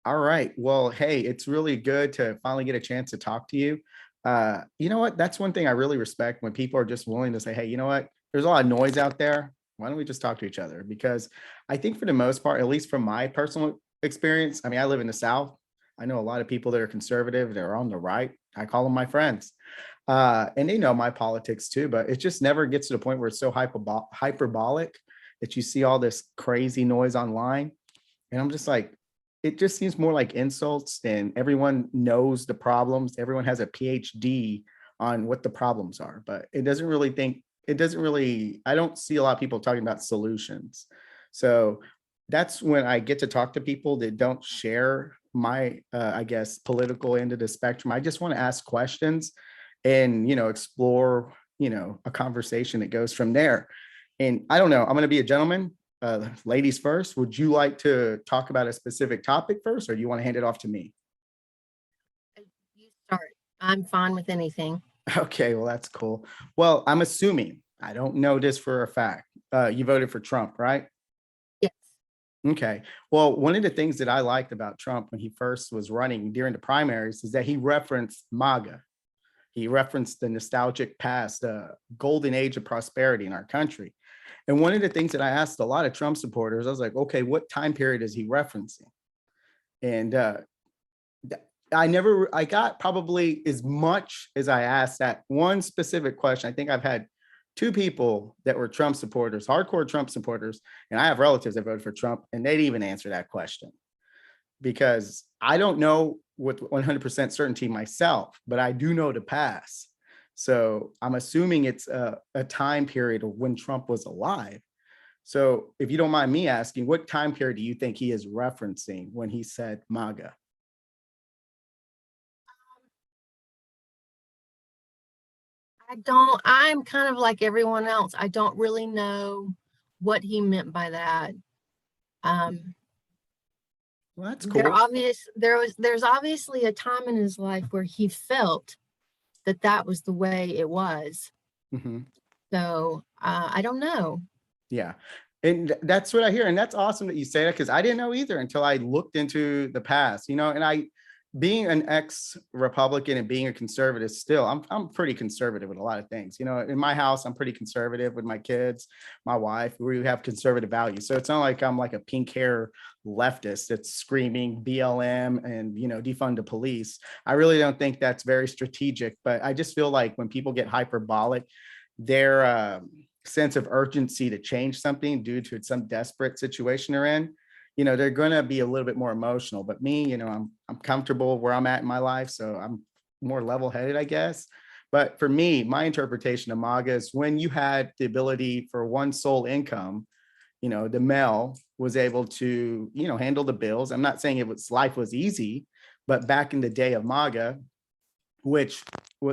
All right. Well, hey, it's really good to finally get a chance to talk to you. You know what? That's one thing I really respect when people are just willing to say, hey, you know what? There's a lot of noise out there. Why don't we just talk to each other? Because I think for the most part, at least from my personal experience, I mean, I live in the South. I know a lot of people that are conservative, they're on the right. I call them my friends. And they know my politics too, but it just never gets to the point where it's so hyperbolic that you see all this crazy noise online. And I'm just like, it just seems more like insults, and everyone knows the problems. Everyone has a PhD on what the problems are, but it doesn't really, I don't see a lot of people talking about solutions. So that's when I get to talk to people that don't share my, I guess, political end of the spectrum. I just want to ask questions and, explore, a conversation that goes from there. And I don't know, I'm going to be a gentleman. Ladies first, would you like to talk about a specific topic first, or do you want to hand it off to me? You start. I'm fine with anything. Okay, well, that's cool. Well, I'm assuming, I don't know this for a fact, you voted for Trump, right? Yes. Okay. Well, one of the things that I liked about Trump when he first was running during the primaries is that he referenced MAGA. He referenced the nostalgic past, the golden age of prosperity in our country. And one of the things that I asked a lot of Trump supporters, I was like, okay, what time period is he referencing? And I got probably as much as I asked that one specific question. I think I've had two people that were Trump supporters, hardcore Trump supporters, and I have relatives that voted for Trump, and they didn't even answer that question because I don't know with 100% certainty myself, but I do know the past. So I'm assuming it's a time period of when Trump was alive. So if you don't mind me asking, what time period do you think he is referencing when he said MAGA? I'm kind of like everyone else. I don't really know what he meant by that. Um, Well, that's cool. there's obviously a time in his life where he felt that that was the way it was. Mhm. So I don't know. Yeah. And that's what I hear. And that's awesome that you say that because I didn't know either until I looked into the past, and being an ex-Republican and being a conservative still, I'm pretty conservative with a lot of things. In my house, I'm pretty conservative with my kids, my wife, we have conservative values. So it's not like I'm like a pink hair leftist that's screaming BLM and, defund the police. I really don't think that's very strategic, but I just feel like when people get hyperbolic, their sense of urgency to change something due to some desperate situation they're in, they're going to be a little bit more emotional. But me, I'm comfortable where I'm at in my life, so I'm more level-headed, I guess. But for me, my interpretation of MAGA is when you had the ability for one sole income, the male was able to, handle the bills. I'm not saying life was easy, but back in the day of MAGA, which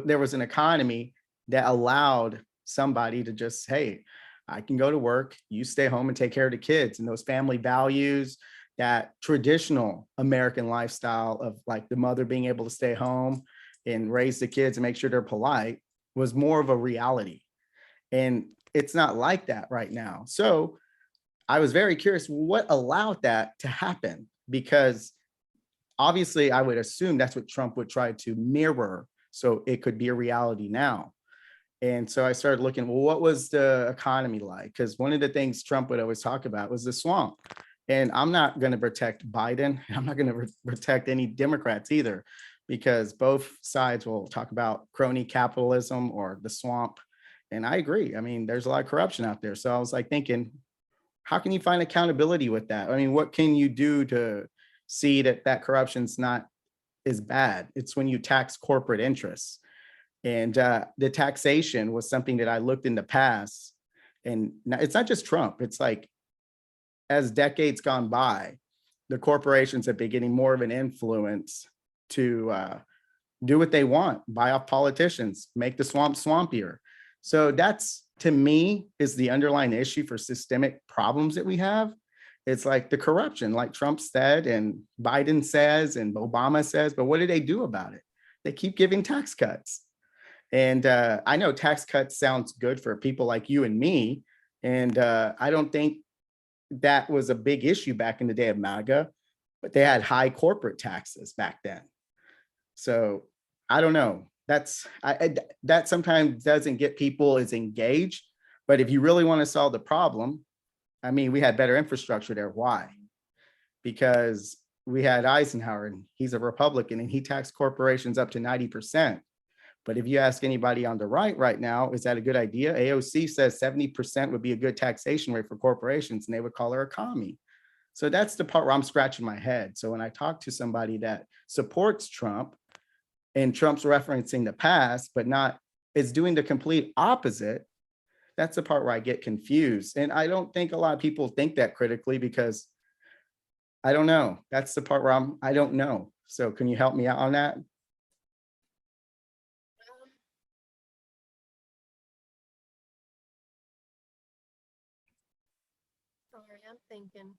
there was an economy that allowed somebody to just, hey, I can go to work, you stay home and take care of the kids. And those family values, that traditional American lifestyle of like the mother being able to stay home and raise the kids and make sure they're polite was more of a reality. And it's not like that right now. So I was very curious what allowed that to happen, because obviously I would assume that's what Trump would try to mirror so it could be a reality now. And so I started looking, well, what was the economy like? Because one of the things Trump would always talk about was the swamp. And I'm not going to protect Biden. I'm not going to protect any Democrats either, because both sides will talk about crony capitalism or the swamp. And I agree. I mean, there's a lot of corruption out there. So I was like thinking, how can you find accountability with that? I mean, what can you do to see that that corruption's not as bad? It's when you tax corporate interests. And the taxation was something that I looked in the past. And it's not just Trump. It's like as decades gone by, the corporations have been getting more of an influence to do what they want, buy off politicians, make the swamp swampier. So that's, to me, is the underlying issue for systemic problems that we have. It's like the corruption, like Trump said, and Biden says, and Obama says, but what do they do about it? They keep giving tax cuts. And I know tax cuts sounds good for people like you and me. And I don't think that was a big issue back in the day of MAGA. but they had high corporate taxes back then. So I don't know. That sometimes doesn't get people as engaged. But if you really want to solve the problem, I mean, we had better infrastructure there. Why? Because we had Eisenhower, and he's a Republican, and he taxed corporations up to 90%. But if you ask anybody on the right now, is that a good idea? AOC says 70% would be a good taxation rate for corporations, and they would call her a commie. So that's the part where I'm scratching my head. So when I talk to somebody that supports Trump, and Trump's referencing the past, but not, is doing the complete opposite, that's the part where I get confused. And I don't think a lot of people think that critically, because I don't know. That's the part where I don't know. So can you help me out on that? Sorry, I'm thinking.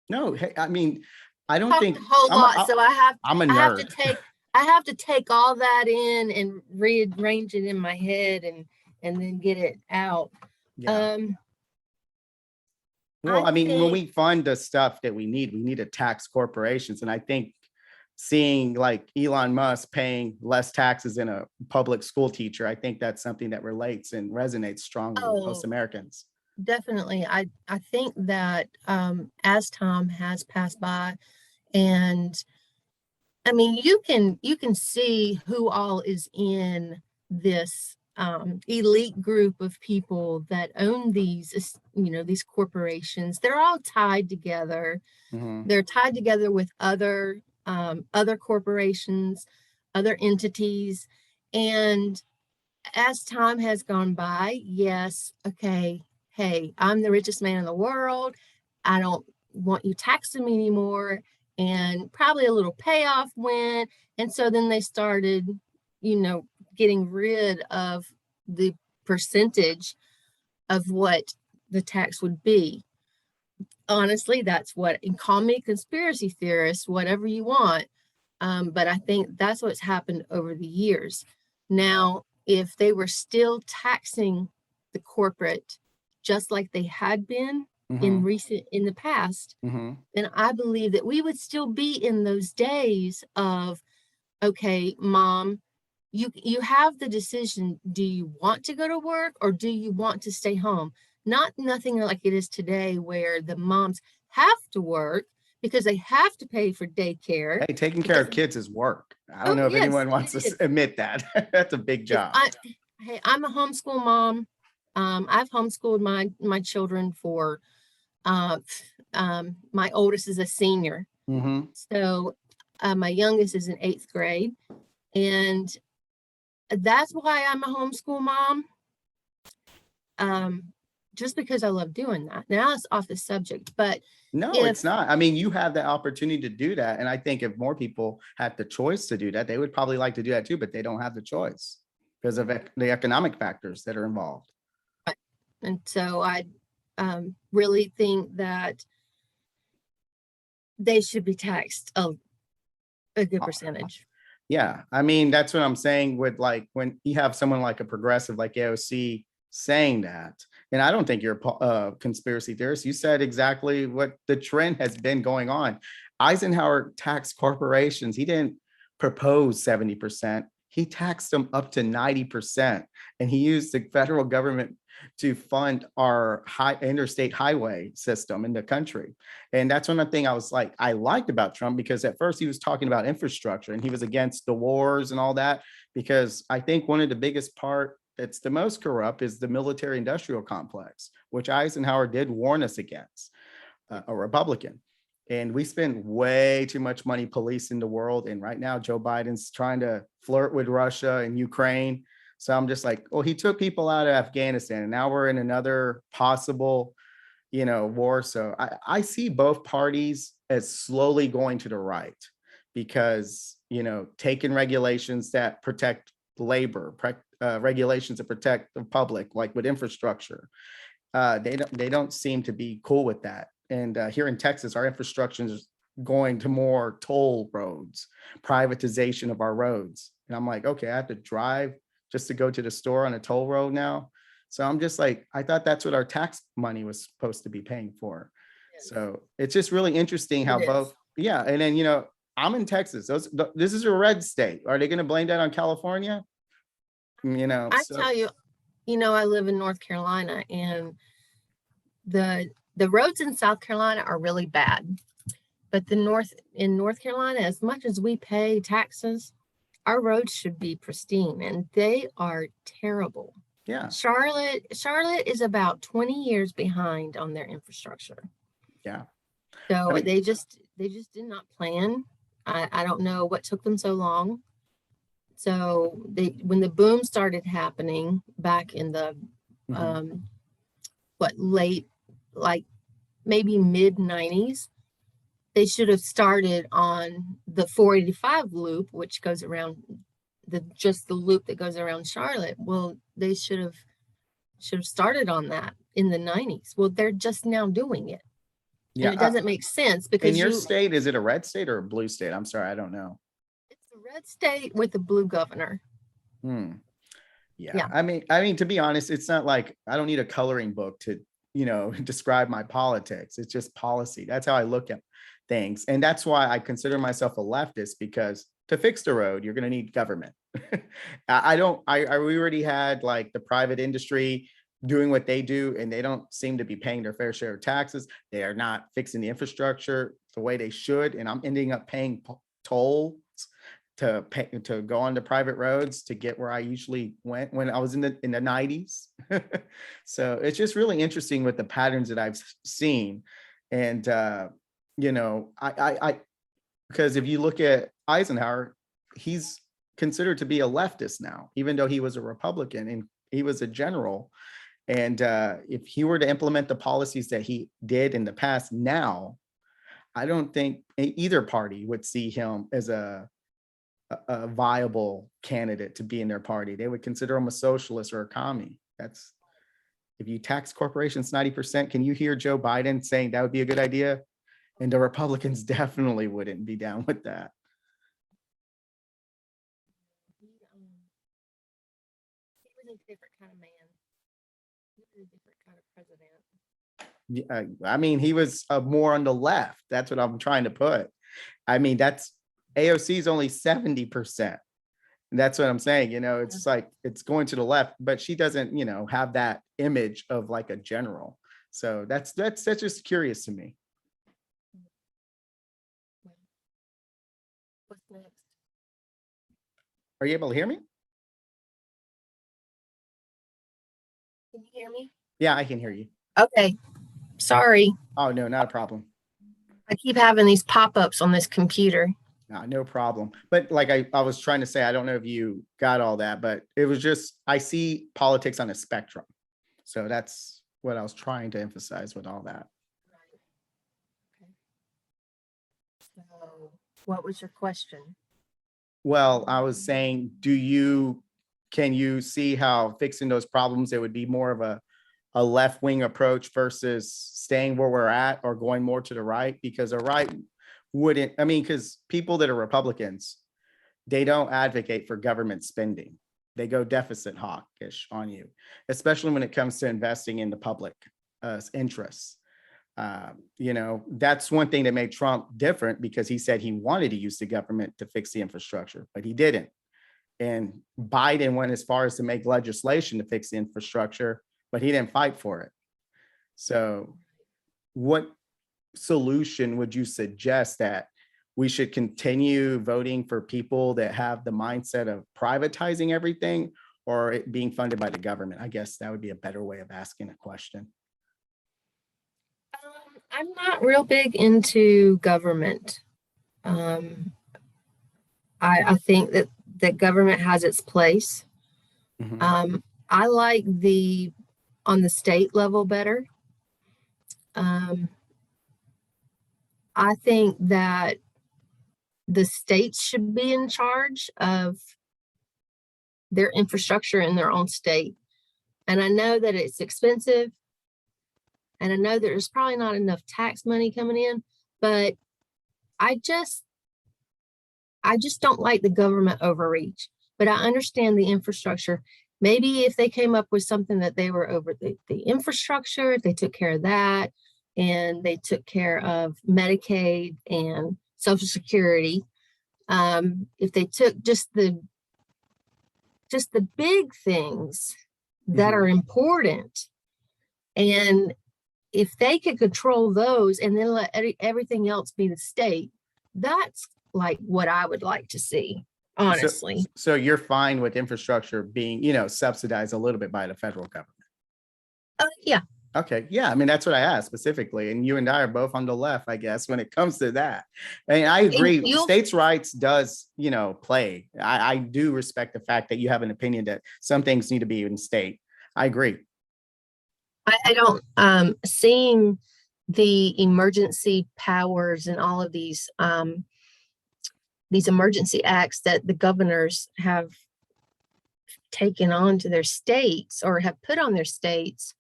No, hey, I mean, I don't Talked think a whole lot, so I'm a I have nerd. I have to take all that in and rearrange it in my head and then get it out. Yeah. Um, Well, I I mean, when think, we fund the stuff that we need to tax corporations. And I think seeing like Elon Musk paying less taxes than a public school teacher, I think that's something that relates and resonates strongly with most oh, Americans. definitely. I think that as time has passed by, and I mean, you can see who all is in this elite group of people that own these, these corporations. They're all tied together. Mhm. They're tied together with other corporations, other entities, and as time has gone by, yes, okay, hey, I'm the richest man in the world. I don't want you taxing me anymore. And probably a little payoff went. And so then they started, getting rid of the percentage of what the tax would be. Honestly, that's what, and call me a conspiracy theorist, whatever you want. But I think that's what's happened over the years. Now, if they were still taxing the corporate just like they had been Mhm. in the past, Mhm. then I believe that we would still be in those days of, okay, mom, you have the decision. Do you want to go to work or do you want to stay home? Nothing like it is today where the moms have to work because they have to pay for daycare. Hey, taking care Because of kids is work. I don't oh know if yes, anyone it wants to is. admit that. That's a big It's job. I Hey, I'm a homeschool mom. I've homeschooled my children for uh my oldest is a senior. Mhm. So my youngest is in 8th grade. And that's why I'm a homeschool mom. Um, just because I love doing that. Now it's off the subject, but No, it's if not. I mean, you have the opportunity to do that. And I think if more people had the choice to do that, they would probably like to do that too, but they don't have the choice because of the economic factors that are involved. and so I really think that they should be taxed a good percentage. Yeah, I mean, that's what I'm saying with like when you have someone like a progressive like AOC saying that. And I don't think you're a conspiracy theorist. You said exactly what the trend has been going on. Eisenhower taxed corporations. He didn't propose 70%. He taxed them up to 90%. And he used the federal government to fund our interstate highway system in the country. And that's one thing I liked about Trump, because at first he was talking about infrastructure and he was against the wars and all that, because I think one of the biggest part that's the most corrupt is the military industrial complex, which Eisenhower did warn us against, a Republican. And we spend way too much money policing the world. And right now, Joe Biden's trying to flirt with Russia and Ukraine. So I'm just like, well, he took people out of Afghanistan and now we're in another possible war. So I see both parties as slowly going to the right because, taking regulations that protect labor, regulations that protect the public, like with infrastructure, they don't seem to be cool with that. And here in Texas, our infrastructure is going to more toll roads, privatization of our roads. And I'm like, okay, I have to drive just to go to the store on a toll road now. So I'm just like, I thought that's what our tax money was supposed to be paying for. Yes, So it's just really interesting it how both is. Yeah, and then, I'm in Texas. This is a red state. Are they going to blame that on California? I So tell you, I live in North Carolina, and the roads in South Carolina are really bad. But in North Carolina, as much as we pay taxes, our roads should be pristine, and they are terrible. yeah, Charlotte is about 20 years behind on their infrastructure. yeah. I So mean, they just did not plan. I don't know what took them so long. So when the boom started happening back in the mhm, late, like maybe mid 90s, they should have started on the 485 loop, which goes around just the loop that goes around Charlotte. Well, they should have started on that in the 90s. Well, they're just now doing it. And yeah. it doesn't make sense In because your state, is it a red state or a blue state? I'm sorry, I don't know. it's a red state with a blue governor. Hmm. Yeah. Yeah. I mean, to be honest, it's not like I don't need a coloring book to, describe my politics. It's just policy. That's how I look at things. And that's why I consider myself a leftist, because to fix the road, you're going to need government. We already had like the private industry doing what they do, and they don't seem to be paying their fair share of taxes. They are not fixing the infrastructure the way they should. And I'm ending up paying tolls to go on the private roads to get where I usually went when I was in the 90s. So it's just really interesting with the patterns that I've seen. And I because if you look at Eisenhower, he's considered to be a leftist now, even though he was a Republican and he was a general. And if he were to implement the policies that he did in the past now, I don't think either party would see him as a viable candidate to be in their party. They would consider him a socialist or a commie. That's if you tax corporations 90%, can you hear Joe Biden saying that would be a good idea? And the Republicans definitely wouldn't be down with that. He was a different kind of man. He was a different kind of president. I mean, he was more on the left. That's what I'm trying to put. I mean, that's AOC is only 70%. That's what I'm saying. It's like it's going to the left, but she doesn't, have that image of like a general. So that's just curious to me. What's next? Are you able to hear me? Can you hear me? Yeah, I can hear you. Okay. Sorry. Oh, no, not a problem. I keep having these pop-ups on this computer. No problem. But like I was trying to say, I don't know if you got all that, but it was just, I see politics on a spectrum. So that's what I was trying to emphasize with all that. Right. Okay. So what was your question? Well, I was saying, can you see how fixing those problems, it would be more of a left-wing approach versus staying where we're at or going more to the right? Because the right wouldn't, because people that are Republicans, they don't advocate for government spending. They go deficit hawkish on you, especially when it comes to investing in the public interests. That's one thing that made Trump different, because he said he wanted to use the government to fix the infrastructure, but he didn't. And Biden went as far as to make legislation to fix the infrastructure, but he didn't fight for it. So what solution would you suggest that we should continue voting for people that have the mindset of privatizing everything, or it being funded by the government? I guess that would be a better way of asking a question. I'm not real big into government. I think that government has its place. Mhm. I like on the state level better. I think that the states should be in charge of their infrastructure in their own state. And I know that it's expensive, and I know that there's probably not enough tax money coming in, but I just don't like the government overreach. But I understand the infrastructure. Maybe if they came up with something that they were over the infrastructure, if they took care of that, and they took care of Medicaid and Social Security, if they took just the big things that are important, and if they could control those and then let everything else be the state, that's like what I would like to see, honestly. So you're fine with infrastructure being, subsidized a little bit by the federal government? Yeah. Okay. Yeah. I mean, that's what I asked specifically. And you and I are both on the left, I guess, when it comes to that. And I agree. States' rights does, play. I do respect the fact that you have an opinion that some things need to be in state. I agree. I don't, seeing the emergency powers and all of these emergency acts that the governors have taken on to their states or have put on their states.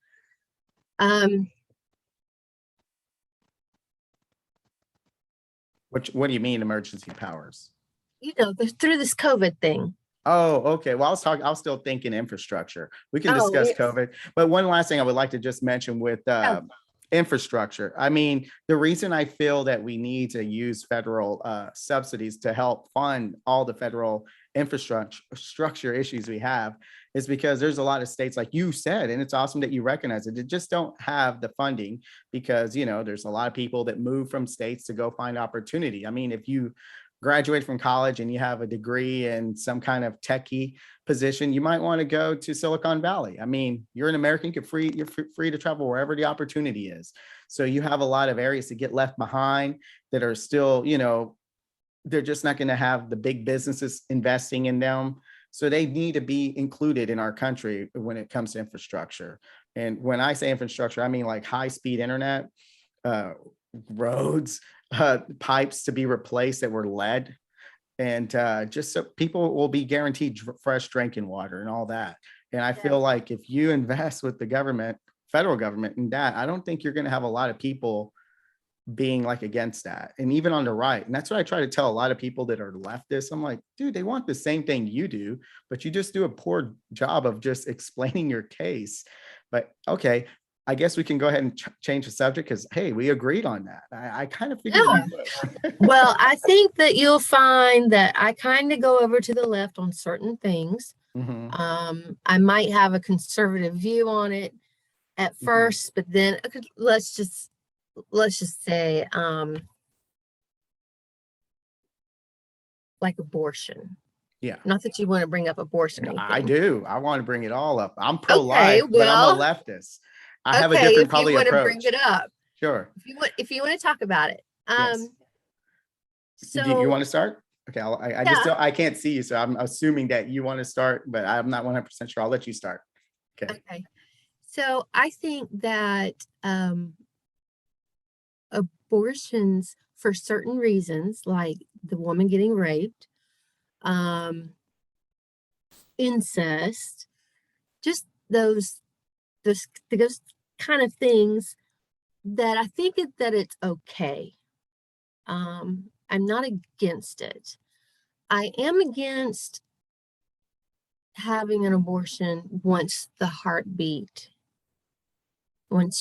What do you mean emergency powers? Through this COVID thing. Oh, okay. Well, I was still thinking infrastructure. We can discuss COVID, but one last thing I would like to just mention with infrastructure. I mean, the reason I feel that we need to use federal subsidies to help fund all the federal infrastructure issues we have is because there's a lot of states, like you said, and it's awesome that you recognize it. They just don't have the funding because, there's a lot of people that move from states to go find opportunity. I mean, if you graduate from college and you have a degree in some kind of techie position, you might want to go to Silicon Valley. I mean, you're an American, you're free to travel wherever the opportunity is. So you have a lot of areas to get left behind that are still, they're just not going to have the big businesses investing in them. So they need to be included in our country when it comes to infrastructure. And when I say infrastructure, I mean like high-speed internet, roads, pipes to be replaced that were lead, and just so people will be guaranteed fresh drinking water and all that. And I feel like if you invest with the government, federal government in that, I don't think you're going to have a lot of people being like against that. And even on the right, and that's what I try to tell a lot of people that are leftists. I'm like, dude, they want the same thing you do, but you just do a poor job of just explaining your case. But okay, I guess we can go ahead and change the subject because, hey, we agreed on that. I kind of figured. Yeah. Well, I think that you'll find that I kind of go over to the left on certain things. I might have a conservative view on it at first, but then let's just say like abortion. Yeah. Not that you want to bring up abortion. No, I do. I want to bring it all up. I'm pro-life, okay, but I'm a leftist. I have a different probably approach. Bring it up. Sure. If you want to talk about it. Yes. So do you want to start? Okay. I can't see you, so I'm assuming that you want to start, but I'm not 100% sure. I'll let you start. Okay. So I think that abortions for certain reasons, like the woman getting raped, incest, just those kind of things, that I think that it's okay. I'm not against it. I am against having an abortion once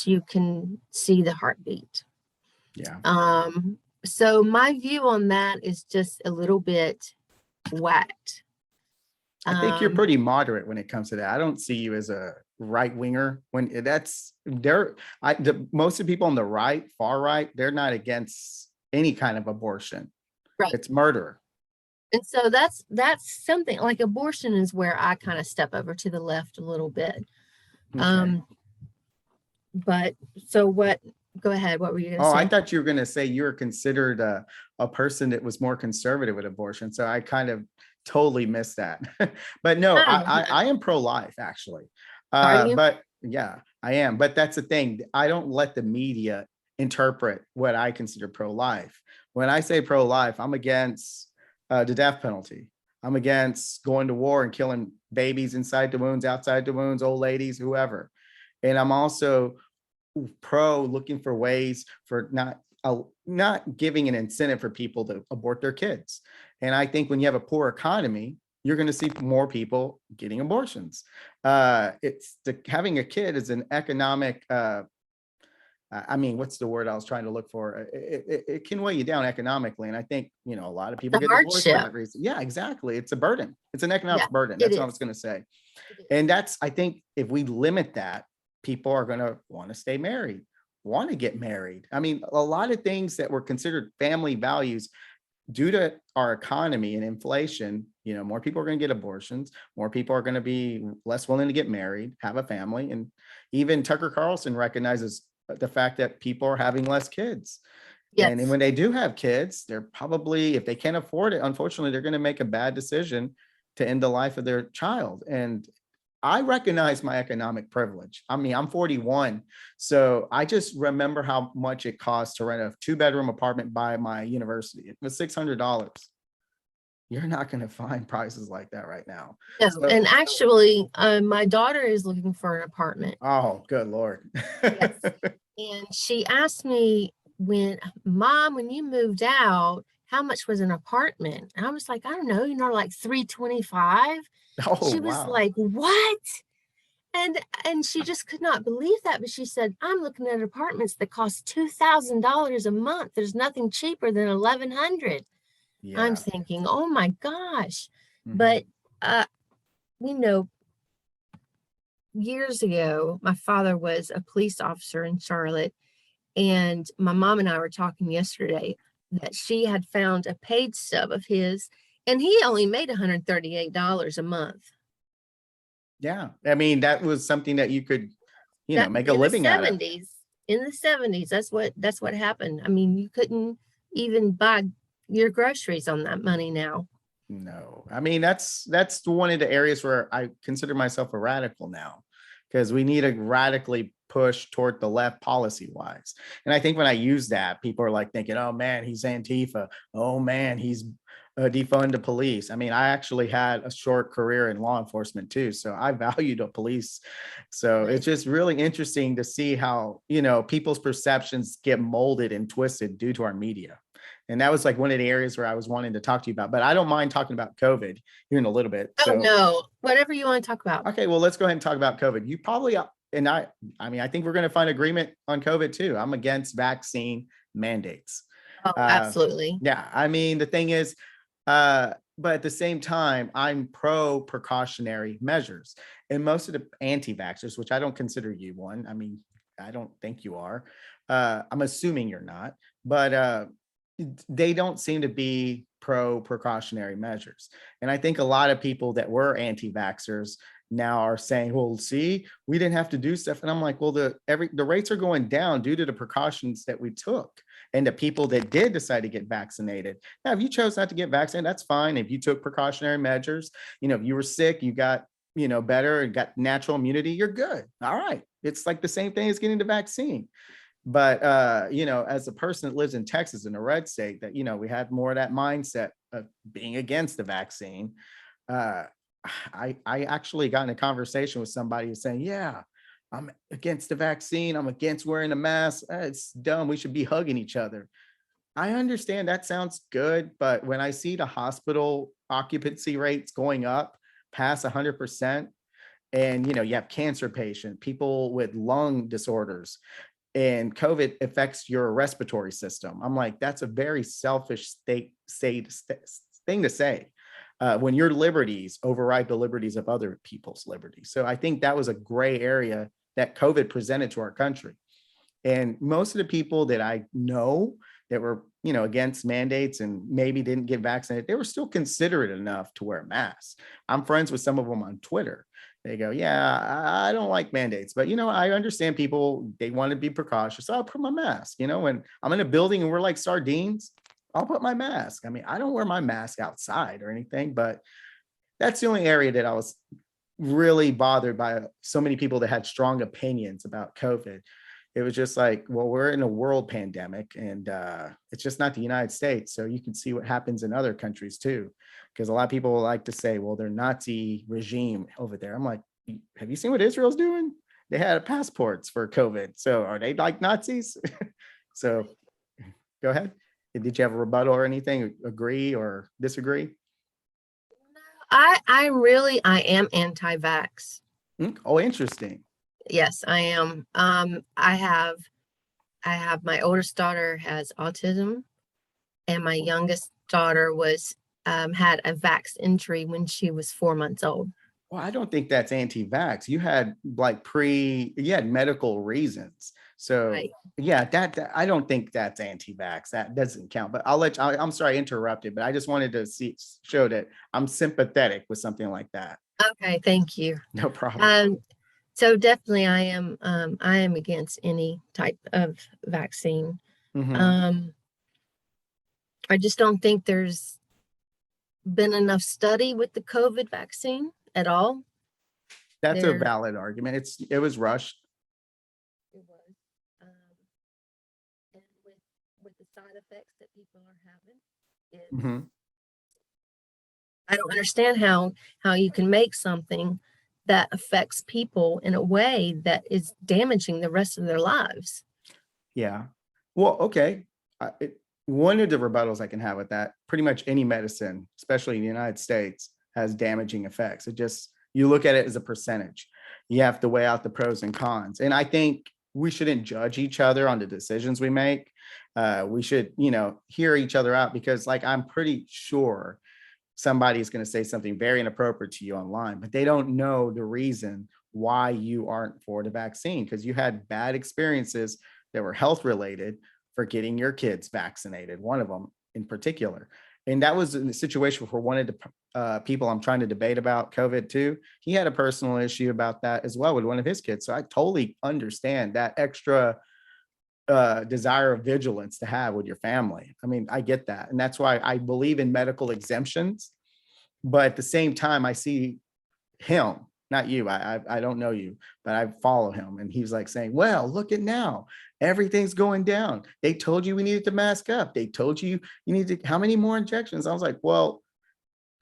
you can see the heartbeat. Yeah. So my view on that is just a little bit whacked. I think you're pretty moderate when it comes to that. I don't see you as a right winger when that's there. Most of the people on the right, far right, they're not against any kind of abortion. Right. It's murder. And so that's something like abortion is where I kind of step over to the left a little bit. Okay. But so what? Go ahead. What were you going to say? I thought you were going to say you were considered a person that was more conservative with abortion. So I kind of totally missed that. But no, I am pro-life actually. Are you? But yeah, I am. But that's the thing. I don't let the media interpret what I consider pro-life. When I say pro-life, I'm against the death penalty. I'm against going to war and killing babies inside the wombs, outside the wombs, old ladies, whoever. And I'm also pro looking for ways for not giving an incentive for people to abort their kids. And I think when you have a poor economy, you're going to see more people getting abortions. Having a kid is an economic I mean, what's the word I was trying to look for? It can weigh you down economically. And I think, you know, a lot of people The get divorced for hardship. that reason. Yeah, exactly. It's a burden. It's an Yeah, economic burden. it That's what I was is. going to say. It is. And that's, I think if we limit that, people are going to want to stay married, want to get married. I mean, a lot of things that were considered family values due to our economy and inflation, you know, more people are going to get abortions, more people are going to be less willing to get married, have a family. And even Tucker Carlson recognizes the fact that people are having less kids. And Yes. when they do have kids, they're probably, if they can't afford it, unfortunately, they're going to make a bad decision to end the life of their child. And I recognize my economic privilege. I mean, I'm 41. So I just remember how much it cost to rent a 2-bedroom apartment by my university. It was $600. You're not going to find prices like that right now. No, So, and actually, my daughter is looking for an apartment. oh, good Lord. Yes. And she asked me Mom, when you moved out, how much was an apartment? And I was like, I don't know, like 325. Oh, She was wow. like, what? And she just could not believe that. But she said, I'm looking at apartments that cost $2,000 a month. There's nothing cheaper than 1,100. I'm Yeah. thinking, oh my gosh. Mhm. But you know, years ago, my father was a police officer in Charlotte, and my mom and I were talking yesterday that she had found a paid stub of his, and he only made $138 a month. Yeah. I mean, that was something that you could, you know, That make a in the living out of. 70s, that's what happened. I mean, you couldn't even buy your groceries on that money now. No, I mean, that's one of the areas where I consider myself a radical now, because we need to radically push toward the left policy wise. And I think when I use that, people are like thinking, oh man, he's Antifa. Oh man, he's defund the police. I mean, I actually had a short career in law enforcement too. So I value the police. So it's Nice. just really interesting to see how, you know, people's perceptions get molded and twisted due to our media. And that was like one of the areas where I was wanting to talk to you about, but I don't mind talking about COVID here in a little bit. Oh So, no, whatever you want to talk about. okay, well, let's go ahead and talk about COVID. You probably, and I mean, I think we're going to find agreement on COVID too. I'm against vaccine mandates. Oh, Uh, absolutely. yeah, I mean, the thing is, but at the same time, I'm pro precautionary measures. And most of the anti-vaxxers, which I don't consider you one, I mean, I don't think you are. I'm assuming you're not, but they don't seem to be pro precautionary measures. And I think a lot of people that were anti-vaxxers now are saying, well, see, we didn't have to do stuff. And I'm like, well, the rates are going down due to the precautions that we took. And the people that did decide to get vaccinated. Now, if you chose not to get vaccinated, that's fine. If you took precautionary measures, you know, if you were sick, you got, you know, better and got natural immunity, you're good. All right. It's like the same thing as getting the vaccine. But you know, as a person that lives in Texas, in a red state, that, you know, we had more of that mindset of being against the vaccine. Uh, I actually got in a conversation with somebody who's saying, yeah, I'm against the vaccine. I'm against wearing a mask. It's dumb. We should be hugging each other. I understand that sounds good, but when I see the hospital occupancy rates going up past 100%, and you know, you have cancer patient, people with lung disorders, and COVID affects your respiratory system. I'm like, that's a very selfish thing to say when your liberties override the liberties of other people's liberties. So I think that was a gray area that COVID presented to our country. And most of the people that I know that were, you know, against mandates and maybe didn't get vaccinated, they were still considerate enough to wear masks. I'm friends with some of them on Twitter. They go, yeah, I don't like mandates, but you know, I understand people, they want to be precautious. So I'll put my mask, you know, when I'm in a building and we're like sardines, I'll put my mask. I mean, I don't wear my mask outside or anything, but that's the only area that I was really bothered by so many people that had strong opinions about COVID. It was just like, well, we're in a world pandemic, and it's just not the United States. So you can see what happens in other countries too. Because a lot of people like to say, well, they're Nazi regime over there. I'm like, have you seen what Israel's doing? They had passports for COVID. So are they like Nazis? So go ahead. Did you have a rebuttal or anything? Agree or disagree? I am anti-vax. Oh, interesting. Yes, I am. I have I have my oldest daughter has autism, and my youngest daughter was had a vax injury when she was 4 months old. Well, I don't think that's anti-vax. You had like you had medical reasons. So Right. yeah, I don't think that's anti-vax. That doesn't count. But I'm sorry I interrupted, but I just wanted to show that I'm sympathetic with something like that. Okay, thank you. No problem. So definitely I am against any type of vaccine. Mhm. Um, I just don't think there's been enough study with the COVID vaccine at all. That's a There valid argument. It was rushed. it was. And with the side effects that people are having, it's Mhm. I don't understand how you can make something that affects people in a way that is damaging the rest of their lives. Yeah. Well, okay. One of the rebuttals I can have with that, pretty much any medicine, especially in the United States, has damaging effects. You look at it as a percentage. You have to weigh out the pros and cons. And I think we shouldn't judge each other on the decisions we make. We should, hear each other out because, like, I'm pretty sure somebody is going to say something very inappropriate to you online, but they don't know the reason why you aren't for the vaccine because you had bad experiences that were health related for getting your kids vaccinated, one of them in particular. And that was in a situation for one of the people I'm trying to debate about COVID too. He had a personal issue about that as well with one of his kids. So I totally understand that extra desire of vigilance to have with your family. I mean, I get that. And that's why I believe in medical exemptions. But at the same time, I see him, not you. I don't know you, but I follow him. And he's like saying, well, look at now. Everything's going down. They told you we needed to mask up. They told you you need to, how many more injections? I was like, well,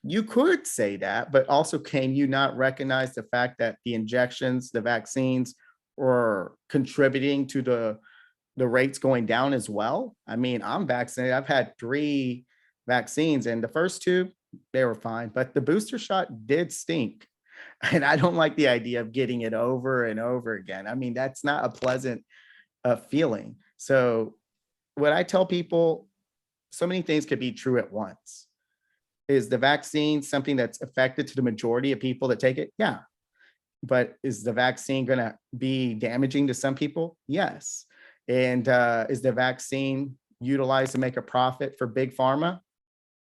you could say that, but also can you not recognize the fact that the injections, the vaccines are contributing to the rates going down as well? I mean, I'm vaccinated. I've had 3 vaccines and the first 2, they were fine, but the booster shot did stink. And I don't like the idea of getting it over and over again. I mean, that's not a pleasant feeling. So what I tell people, so many things could be true at once. Is the vaccine something that's effective to the majority of people that take it? Yeah. But is the vaccine going to be damaging to some people? Yes. And is the vaccine utilized to make a profit for big pharma?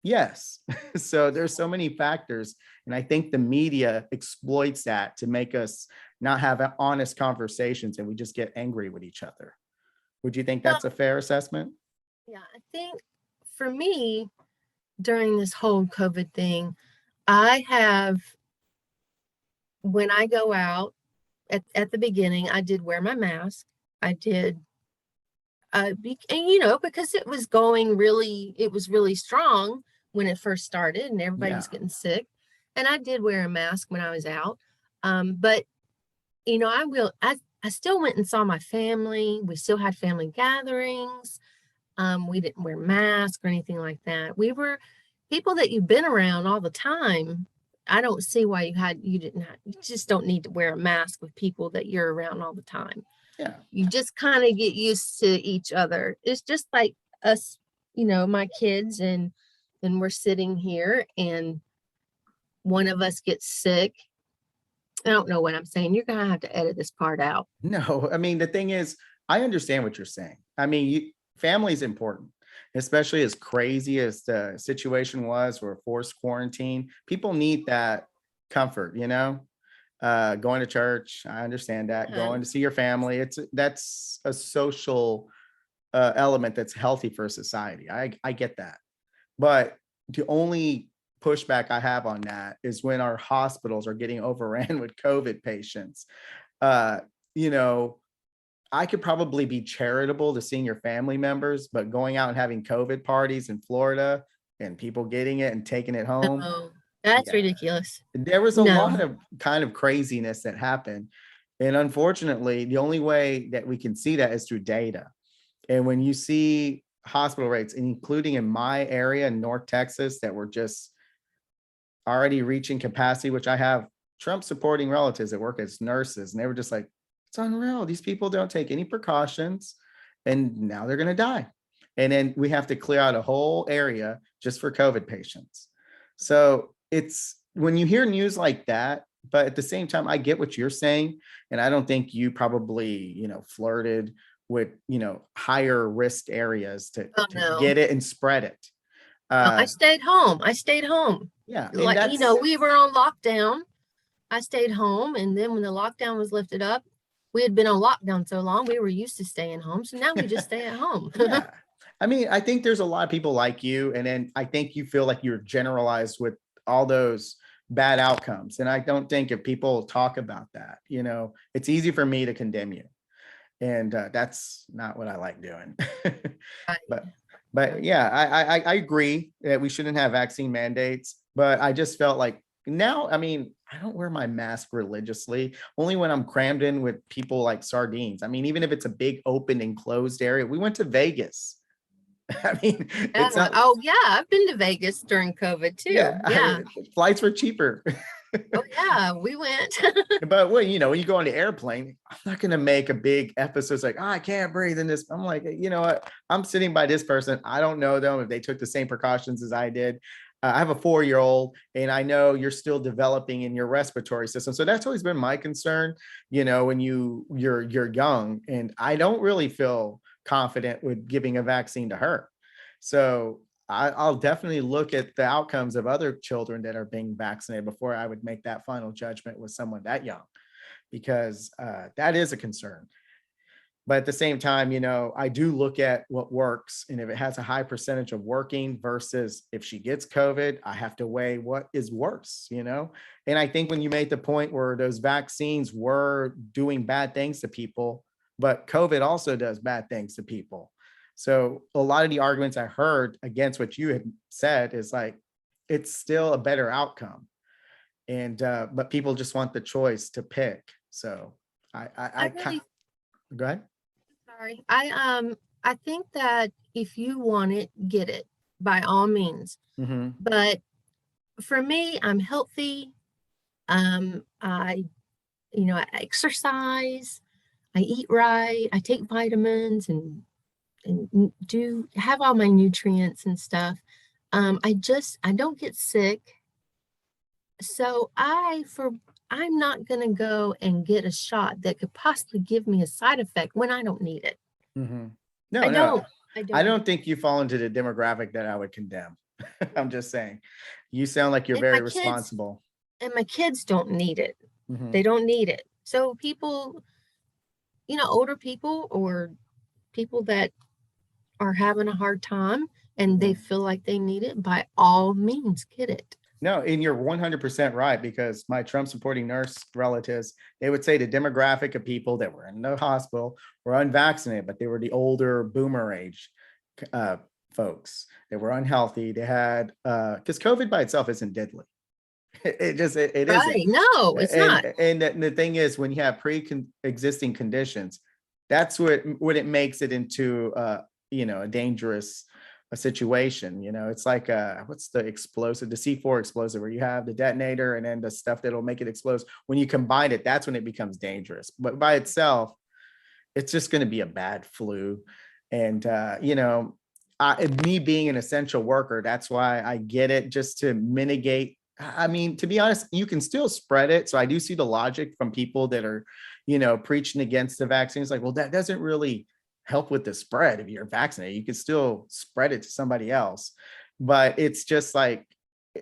Yes. So there's so many factors. And I think the media exploits that to make us not have honest conversations and we just get angry with each other. Would you think Well, that's a fair assessment? yeah, I think for me, during this whole COVID thing, I have, when I go out at the beginning, I did wear my mask. I did, and, because it was really strong when it first started and everybody Yeah. was getting sick. And I did wear a mask when I was out. But, I still went and saw my family. We still had family gatherings. We didn't wear masks or anything like that. We were people that you've been around all the time. I don't see why you just don't need to wear a mask with people that you're around all the time. Yeah. You just kind of get used to each other. It's just like us, my kids and we're sitting here and one of us gets sick. I don't know what I'm saying. You're gonna have to edit this part out. No, I mean, the thing is, I understand what you're saying. I mean, family is important, especially as crazy as the situation was or forced quarantine. People need that comfort, going to church. I understand that. Uh-huh. Going to see your family. That's a social element that's healthy for society. I get that. But the only pushback I have on that is when our hospitals are getting overran with COVID patients. Uh, you know, I could probably be charitable to seeing your family members, but going out and having COVID parties in Florida and people getting it and taking it home, No, that's yeah, ridiculous. there was a No. lot of kind of craziness that happened. And unfortunately, the only way that we can see that is through data. And when you see hospital rates, including in my area in North Texas, that were just already reaching capacity, which I have Trump supporting relatives that work as nurses, and they were just like, it's unreal. These people don't take any precautions. and now they're going to die. And then we have to clear out a whole area just for COVID patients. So it's when you hear news like that, but at the same time, I get what you're saying. And I don't think you probably, flirted with, higher risk areas Oh, to no. get it and spread it. I Uh, stayed home. I stayed home. yeah. And Like, that's, we were on lockdown. I stayed home. And then when the lockdown was lifted up, we had been on lockdown so long, we were used to staying home. So now we just stay at home. yeah. I mean, I think there's a lot of people like you. And then I think you feel like you're generalized with all those bad outcomes. And I don't think if people talk about that, it's easy for me to condemn you. And that's not what I like doing. Right. but yeah, I agree that we shouldn't have vaccine mandates, but I just felt like now, I mean, I don't wear my mask religiously, only when I'm crammed in with people like sardines. I mean, even if it's a big open enclosed area, we went to Vegas. I mean, it's Yeah. not, Oh, yeah. I've been to Vegas during COVID too. yeah, Yeah. flights were cheaper. Oh, yeah. We went. But when you go on the airplane, I'm not going to make a big episode. It's like, oh, I can't breathe in this. I'm like, you know what? I'm sitting by this person. I don't know them if they took the same precautions as I did. I have a 4-year-old, and I know you're still developing in your respiratory system. So that's always been my concern. When you're young, and I don't really feel confident with giving a vaccine to her. So I'll definitely look at the outcomes of other children that are being vaccinated before I would make that final judgment with someone that young, because that is a concern. But at the same time, I do look at what works. And if it has a high percentage of working versus if she gets COVID, I have to weigh what is worse, And I think when you made the point where those vaccines were doing bad things to people, but COVID also does bad things to people. So a lot of the arguments I heard against what you had said is like, it's still a better outcome. And, but people just want the choice to pick. So I I really, go ahead. sorry. I think that if you want it, get it by all means. Mm-hmm. But for me, I'm healthy. I, I exercise, I eat right, I take vitamins and do have all my nutrients and stuff. I don't get sick. So I'm not gonna go and get a shot that could possibly give me a side effect when I don't need it. Mm-hmm. I No, no, don't. I I don't. don't think you fall into the demographic that I would condemn. I'm just saying, you sound like you're And my very kids responsible. and my kids don't need it. Mm-hmm. They don't need it. So people, older people or people that are having a hard time and they Mm-hmm. feel like they need it, by all means, get it. No, and you're 100% right, because my Trump supporting nurse relatives, they would say the demographic of people that were in the hospital were unvaccinated, but they were the older boomer age uh, folks. They were unhealthy. They had, because COVID by itself isn't deadly. It isn't. Right. No, it's And not. the thing is, when you have pre-existing conditions, that's what it makes it into a dangerous a situation. It's like what's the explosive, the C4 explosive, where you have the detonator and then the stuff that'll make it explode. When you combine it, that's when it becomes dangerous. But by itself, it's just going to be a bad flu. And me being an essential worker, that's why I get it, just to mitigate. I mean, to be honest, you can still spread it. So I do see the logic from people that are, preaching against the vaccines. Like, well, that doesn't really help with the spread if you're vaccinated. You can still spread it to somebody else. But it's just like,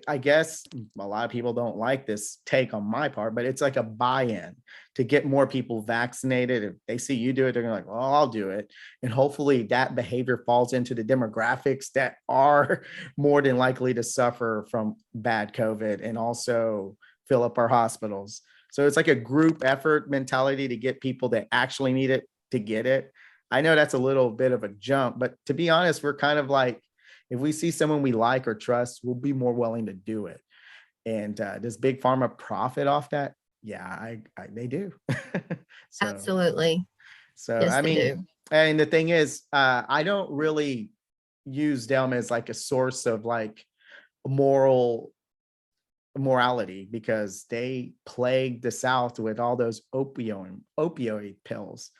I guess a lot of people don't like this take on my part, but it's like a buy-in to get more people vaccinated. If they see you do it, they're gonna like, well, I'll do it. And hopefully that behavior falls into the demographics that are more than likely to suffer from bad COVID and also fill up our hospitals. So it's like a group effort mentality to get people that actually need it to get it. I know that's a little bit of a jump, but to be honest, we're kind of like, if we see someone we like or trust, we'll be more willing to do it. And does big pharma profit off that? Yeah, they do. so, Absolutely. so Yes, I they mean, do. and the thing is, I don't really use them as like a source of like moral morality, because they plagued the South with all those opioid pills.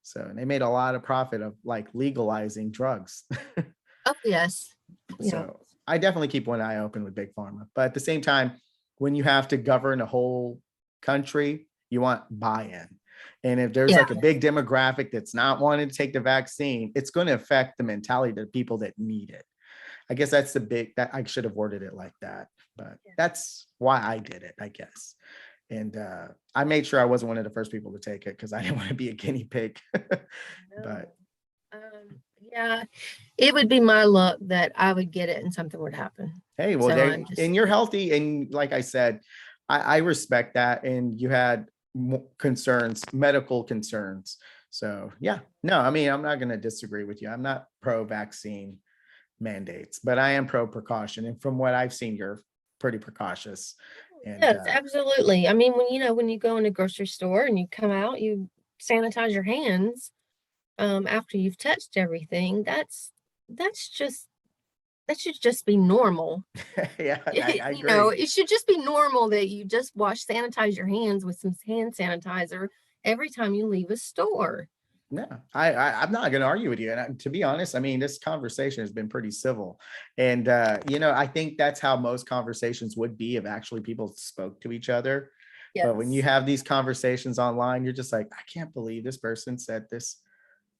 So and they made a lot of profit of like legalizing drugs. Oh, yes. Yeah. So I definitely keep one eye open with big pharma. But at the same time, when you have to govern a whole country, you want buy-in. And if there's Yeah. like a big demographic that's not wanting to take the vaccine, it's going to affect the mentality of the people that need it. I guess that's the big that I should have worded it like that, but that's why I did it, I guess. And I made sure I wasn't one of the first people to take it because I didn't want to be a guinea pig. But Yeah, it would be my luck that I would get it and something would happen. hey, well, So there I'm just, and you're healthy, and like I said, I respect that. And you had concerns, medical concerns. So yeah, no, I mean, I'm not going to disagree with you. I'm not pro-vaccine mandates, but I am pro-precaution. And from what I've seen, you're pretty precautious. And yes, absolutely. I mean, when you go in a grocery store and you come out, you sanitize your hands after you've touched everything. That's just that should just be normal. yeah, I You know, agree. it should just be normal that you just sanitize your hands with some hand sanitizer every time you leave a store. No, I'm not going to argue with you. And to be honest, I mean, this conversation has been pretty civil. And, I think that's how most conversations would be if actually people spoke to each other. But when you Yes. have these conversations online, you're just like, I can't believe this person said this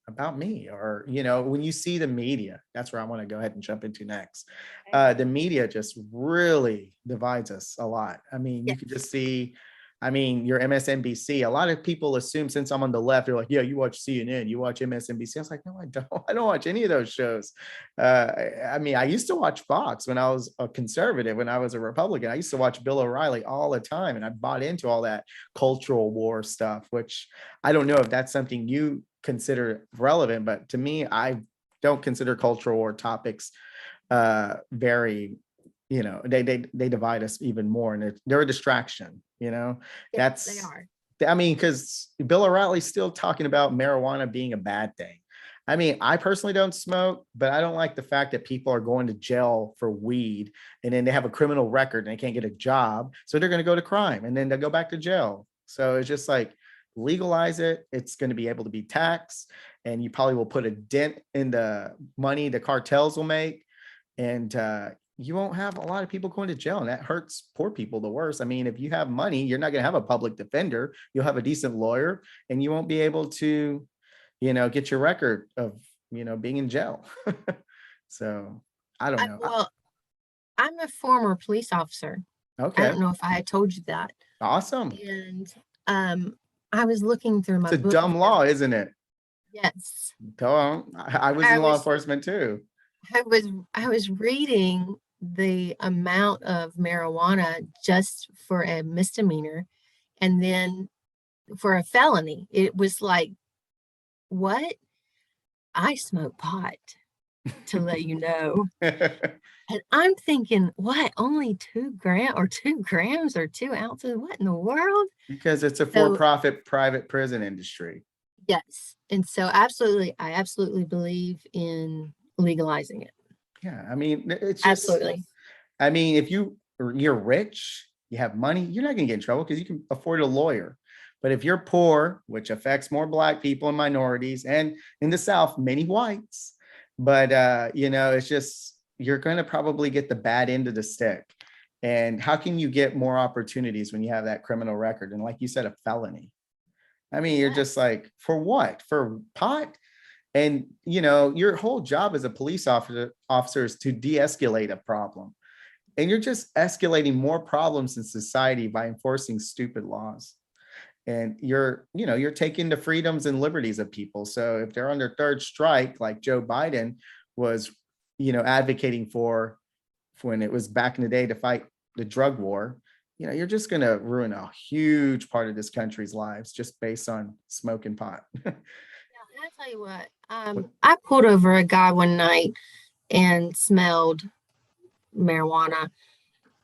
about me. Or, when you see the media, that's where I want to go ahead and jump into next. The media just really divides us a lot. I mean, you Yes. could just see, your MSNBC. A lot of people assume since I'm on the left, they're like, yeah, you watch CNN, you watch MSNBC. I was like, no, I don't. I don't watch any of those shows. I used to watch Fox when I was a conservative, when I was a Republican. I used to watch Bill O'Reilly all the time, and I bought into all that cultural war stuff, which I don't know if that's something you consider relevant, but to me, I don't consider cultural war topics very, they divide us even more, and they're a distraction. Yes, they That's, are. because Bill O'Reilly's still talking about marijuana being a bad thing. I personally don't smoke, but I don't like the fact that people are going to jail for weed and then they have a criminal record and they can't get a job. So they're going to go to crime and then they'll go back to jail. So it's just like, legalize it. It's going to be able to be taxed, and you probably will put a dent in the money the cartels will make. And you won't have a lot of people going to jail, and that hurts poor people the worst. If you have money, you're not going to have a public defender. You'll have a decent lawyer, and you won't be able to, get your record of, being in jail. So I don't know. Well, I'm a former police officer. I Okay, don't know if I had told you that. awesome. And I was looking through It's my a book dumb the other law, day. isn't it? Yes. Don't. I was I in law was enforcement too. I was reading the amount of marijuana just for a misdemeanor, and then for a felony. It was like, what? I smoke pot, to let you know. And I'm thinking, what? Only 2 grams or 2 ounces? What in the world? Because it's a So for-profit private prison industry. yes. And so I absolutely believe in legalizing it. Yeah, it's just, Absolutely. if you're rich, you have money, you're not gonna get in trouble because you can afford a lawyer. But if you're poor, which affects more Black people and minorities, and in the South, many whites, but it's just, you're gonna probably get the bad end of the stick. And how can you get more opportunities when you have that criminal record? And like you said, a felony. You're just Yes. like, for what? For pot? And your whole job as a police officer is to de-escalate a problem. And you're just escalating more problems in society by enforcing stupid laws. And you're taking the freedoms and liberties of people. So if they're under third strike, like Joe Biden was, advocating for when it was back in the day to fight the drug war, you're just going to ruin a huge part of this country's lives just based on smoking pot. Yeah, and I tell you what, I pulled over a guy one night and smelled marijuana,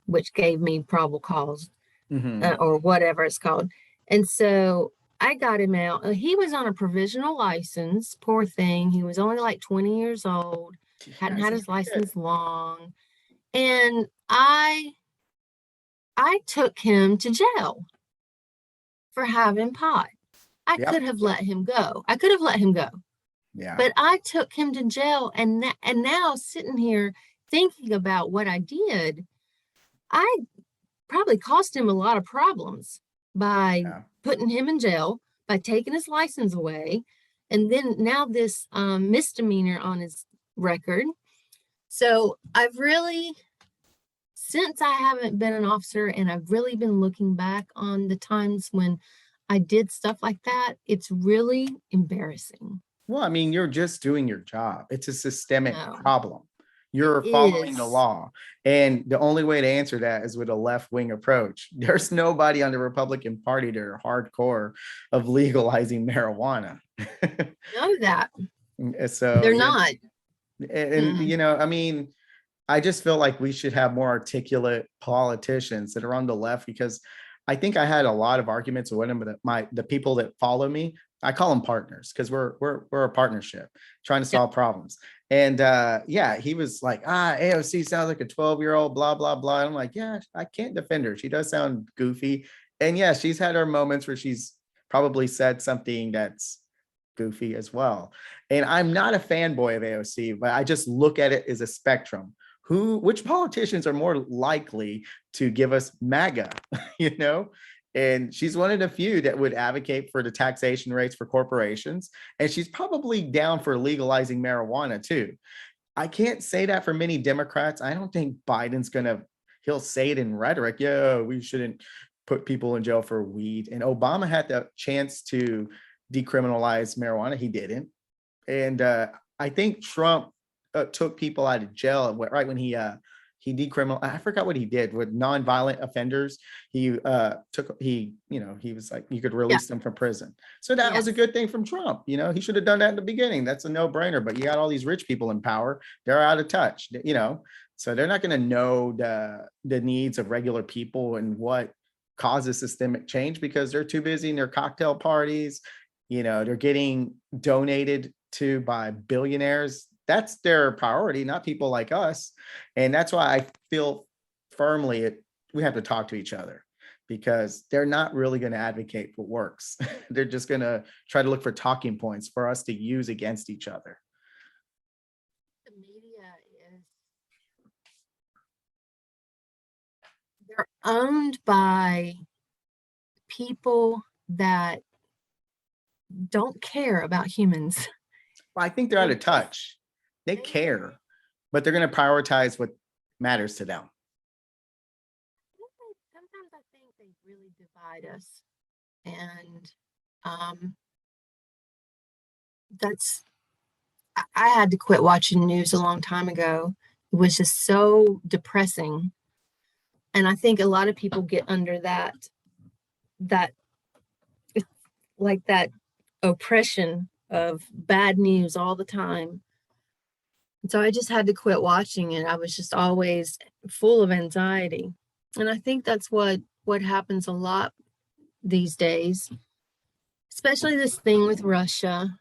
which gave me probable cause, Mhm. or whatever it's called. And so I got him out. He was on a provisional license. Poor thing. He was only like 20 years old, hadn't As had a his kid. license long. And I took him to jail for having pot. I Yep. could have let him go. I could have let him go. Yeah. But I took him to jail, and now sitting here thinking about what I did, I probably cost him a lot of problems by Yeah. putting him in jail, by taking his license away, and then now this misdemeanor on his record. So I've really, since I haven't been an officer and I've really been looking back on the times when I did stuff like that, it's really embarrassing. Well, I mean, you're just doing your job. It's a systemic No, problem. it You're following the is. law. And the only way to answer that is with a left-wing approach. There's nobody on the Republican Party that are hardcore of legalizing marijuana. Know that. So, They're yeah. not. And, Mm. I mean, I just feel like we should have more articulate politicians that are on the left, because I think I had a lot of arguments with them, but the people that follow me, I call them partners because we're a partnership trying to Yep. solve problems. And yeah, he was like, AOC sounds like a 12-year-old, blah, blah, blah. And I'm like, yeah, I can't defend her. She does sound goofy. And yeah, she's had her moments where she's probably said something that's goofy as well. And I'm not a fanboy of AOC, but I just look at it as a spectrum. Which politicians are more likely to give us MAGA, you know? And she's one of the few that would advocate for the taxation rates for corporations. And she's probably down for legalizing marijuana too. I can't say that for many Democrats. I don't think Biden's he'll say it in rhetoric. Yeah, we shouldn't put people in jail for weed. And Obama had the chance to decriminalize marijuana. He didn't. And I think Trump took people out of jail right when he decriminalized. I forgot what he did with nonviolent offenders. He he was like, you could Yeah. release them from prison. So that was a Yes. good thing from Trump. He should have done that in the beginning. That's a no-brainer. But you got all these rich people in power. They're out of touch. So they're not going to know the needs of regular people and what causes systemic change, because they're too busy in their cocktail parties. They're getting donated to by billionaires. That's their priority, not people like us. And that's why I feel firmly we have to talk to each other, because they're not really going to advocate what works. They're just going to try to look for talking points for us to use against each other. The media they're owned by people that don't care about humans. Well, I think they're out of touch. They care, but they're going to prioritize what matters to them. Sometimes I think they really divide us, and that's I had to quit watching news a long time ago. It was just so depressing, and I think a lot of people get under that like that oppression of bad news all the time. And so I just had to quit watching it. I was just always full of anxiety. And I think that's what happens a lot these days, especially this thing with Russia.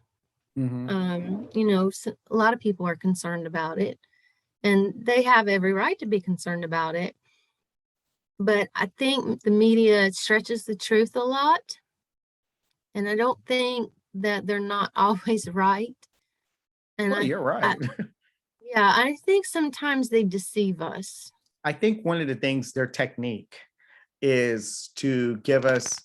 Mhm. A lot of people are concerned about it, and they have every right to be concerned about it. But I think the media stretches the truth a lot, and I don't think that they're not always right. And Well, you're I right. yeah, I think sometimes they deceive us. I think one of the things, their technique is to give us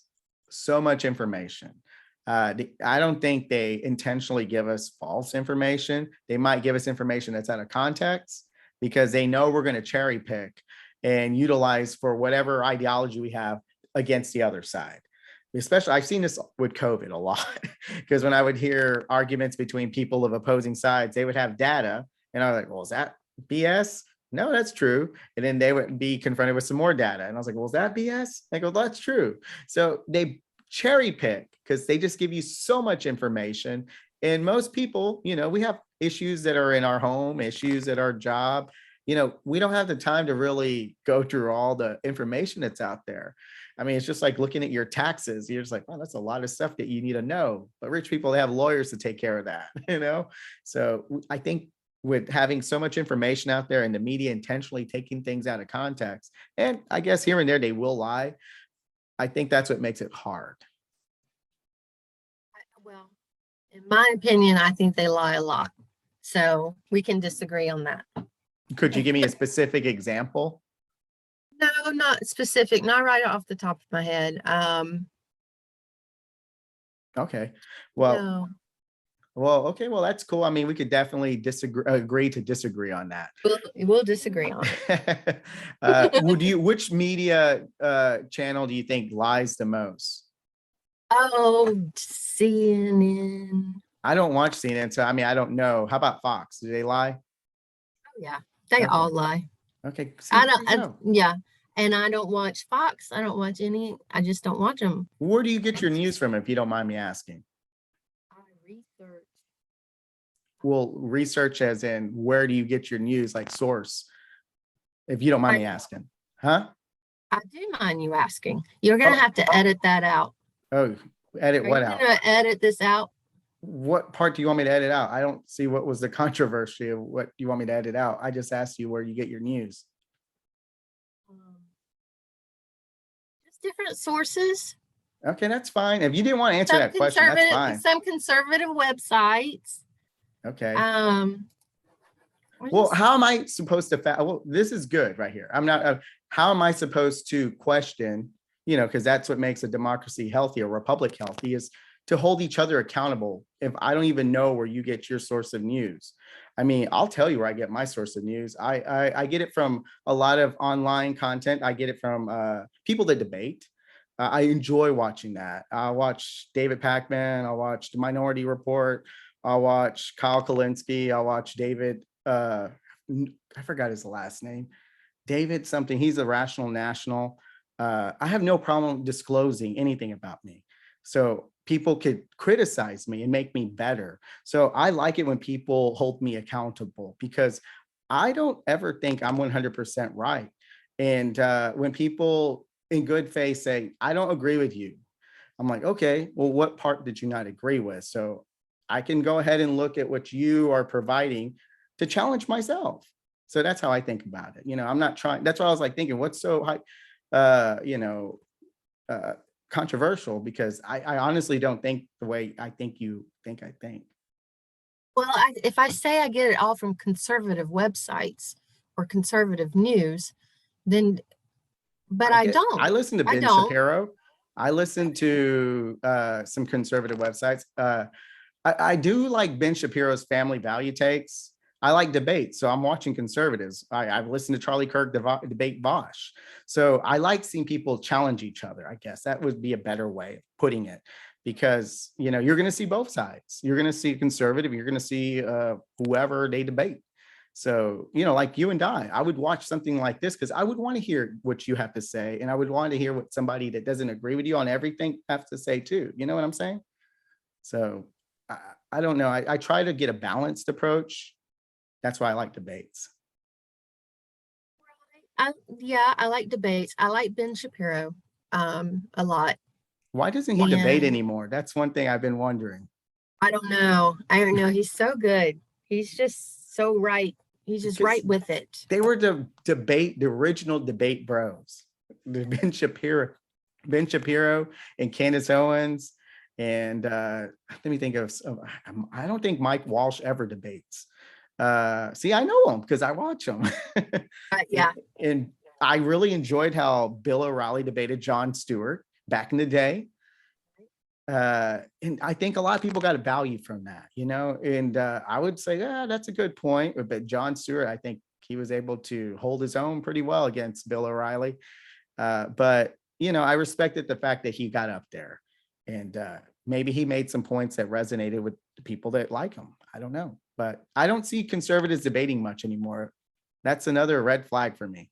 so much information. I don't think they intentionally give us false information. They might give us information that's out of context because they know we're going to cherry pick and utilize for whatever ideology we have against the other side. Especially, I've seen this with COVID a lot, because when I would hear arguments between people of opposing sides, they would have data, and I was like, well, is that BS? No, that's true. And then they would be confronted with some more data. And I was like, well, is that BS? They go, that's true. So they cherry pick because they just give you so much information. And most people, we have issues that are in our home, issues at our job. We don't have the time to really go through all the information that's out there. I mean, it's just like looking at your taxes. You're just like, oh, that's a lot of stuff that you need to know. But rich people, they have lawyers to take care of that, So I think with having so much information out there and the media intentionally taking things out of context, and I guess here and there they will lie, I think that's what makes it hard. In my opinion, I think they lie a lot. So we can disagree on that. Could you give me a specific example? No, not specific, not right off the top of my head. Okay. Well, No, okay. Well, that's cool. I mean, we could definitely agree to disagree on that. we'll disagree on it. Which media channel do you think lies the most? Oh, CNN. I don't watch CNN, so I mean, I don't know. How about Fox? Do they lie? Oh, yeah, they Okay. all lie. Okay. See, I there you don't, go. yeah. And I don't watch Fox. I don't watch any, I just don't watch them. Where do you get your news from, if you don't mind me asking? I research. Well, research as in, where do you get your news, like source, if you don't mind me asking? Huh? I do mind you asking. You're gonna Oh, have to edit that out. oh, edit Are what you out? gonna edit this out? What part do you want me to edit out? I don't see what was the controversy of what you want me to edit out. I just asked you where you get your news. Just different sources. Okay, that's fine. If you didn't want to answer Some that question, that's conservative, fine. some conservative websites. Okay. We're Well, just- how am I supposed to well, this is good right here. I'm not how am I supposed to question, because that's what makes a democracy healthy, a republic healthy, is to hold each other accountable. If I don't even know where you get your source of news, I mean, I'll tell you where I get my source of news. I get it from a lot of online content. I get it from people that debate. I enjoy watching that. I watch David Pacman. I'll watch the Minority Report. I'll watch Kyle Kalinske. I'll watch David. I forgot his last name. David something. He's a Rational National. I have no problem disclosing anything about me. So people could criticize me and make me better. So I like it when people hold me accountable, because I don't ever think I'm 100% right. And when people in good faith say, I don't agree with you, I'm like, okay, well, what part did you not agree with? So I can go ahead and look at what you are providing to challenge myself. So that's how I think about it. I'm not trying. That's why I was like thinking, what's so high, controversial, because I honestly don't think the way I think you think I think. Well, if I say I get it all from conservative websites or conservative news, then, but I don't. I listen to I Ben don't. Shapiro. I listen to some conservative websites. I do like Ben Shapiro's family value takes. I like debates, so I'm watching conservatives. I've listened to Charlie Kirk debate Bosch. So I like seeing people challenge each other. I guess that would be a better way of putting it, because you're going to see both sides. You're going to see conservative. You're going to see whoever they debate. So like you and I would watch something like this because I would want to hear what you have to say, and I would want to hear what somebody that doesn't agree with you on everything have to say too. You know what I'm saying? So I don't know. I try to get a balanced approach. That's why I like debates. Yeah, I like debates. I like Ben Shapiro a lot. Why doesn't he debate And anymore? That's one thing I've been wondering. I don't know. I don't know. He's so good. He's just so right. He's just Because right with it. they were the original debate bros. Ben Shapiro, and Candace Owens. And let me think of, I don't think Mike Walsh ever debates. See, I know him because I watch him. Yeah. And I really enjoyed how Bill O'Reilly debated Jon Stewart back in the day. And I think a lot of people got a value from that, and I would say, yeah, that's a good point. But Jon Stewart, I think he was able to hold his own pretty well against Bill O'Reilly. But I respected the fact that he got up there, and maybe he made some points that resonated with the people that like him. I don't know, but I don't see conservatives debating much anymore. That's another red flag for me.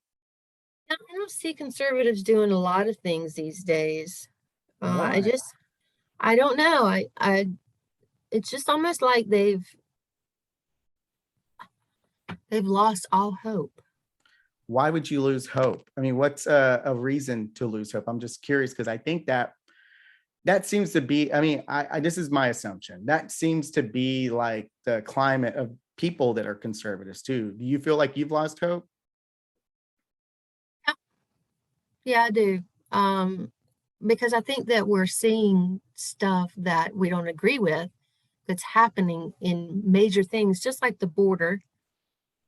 I don't see conservatives doing a lot of things these days. Why? I don't know. It's just almost like they've lost all hope. Why would you lose hope? I mean, what's a reason to lose hope? I'm just curious, because I think that seems to be, I mean, this is my assumption. That seems to be like the climate of people that are conservatives too. Do you feel like you've lost hope? Yeah, I do. Because I think that we're seeing stuff that we don't agree with that's happening in major things, just like the border.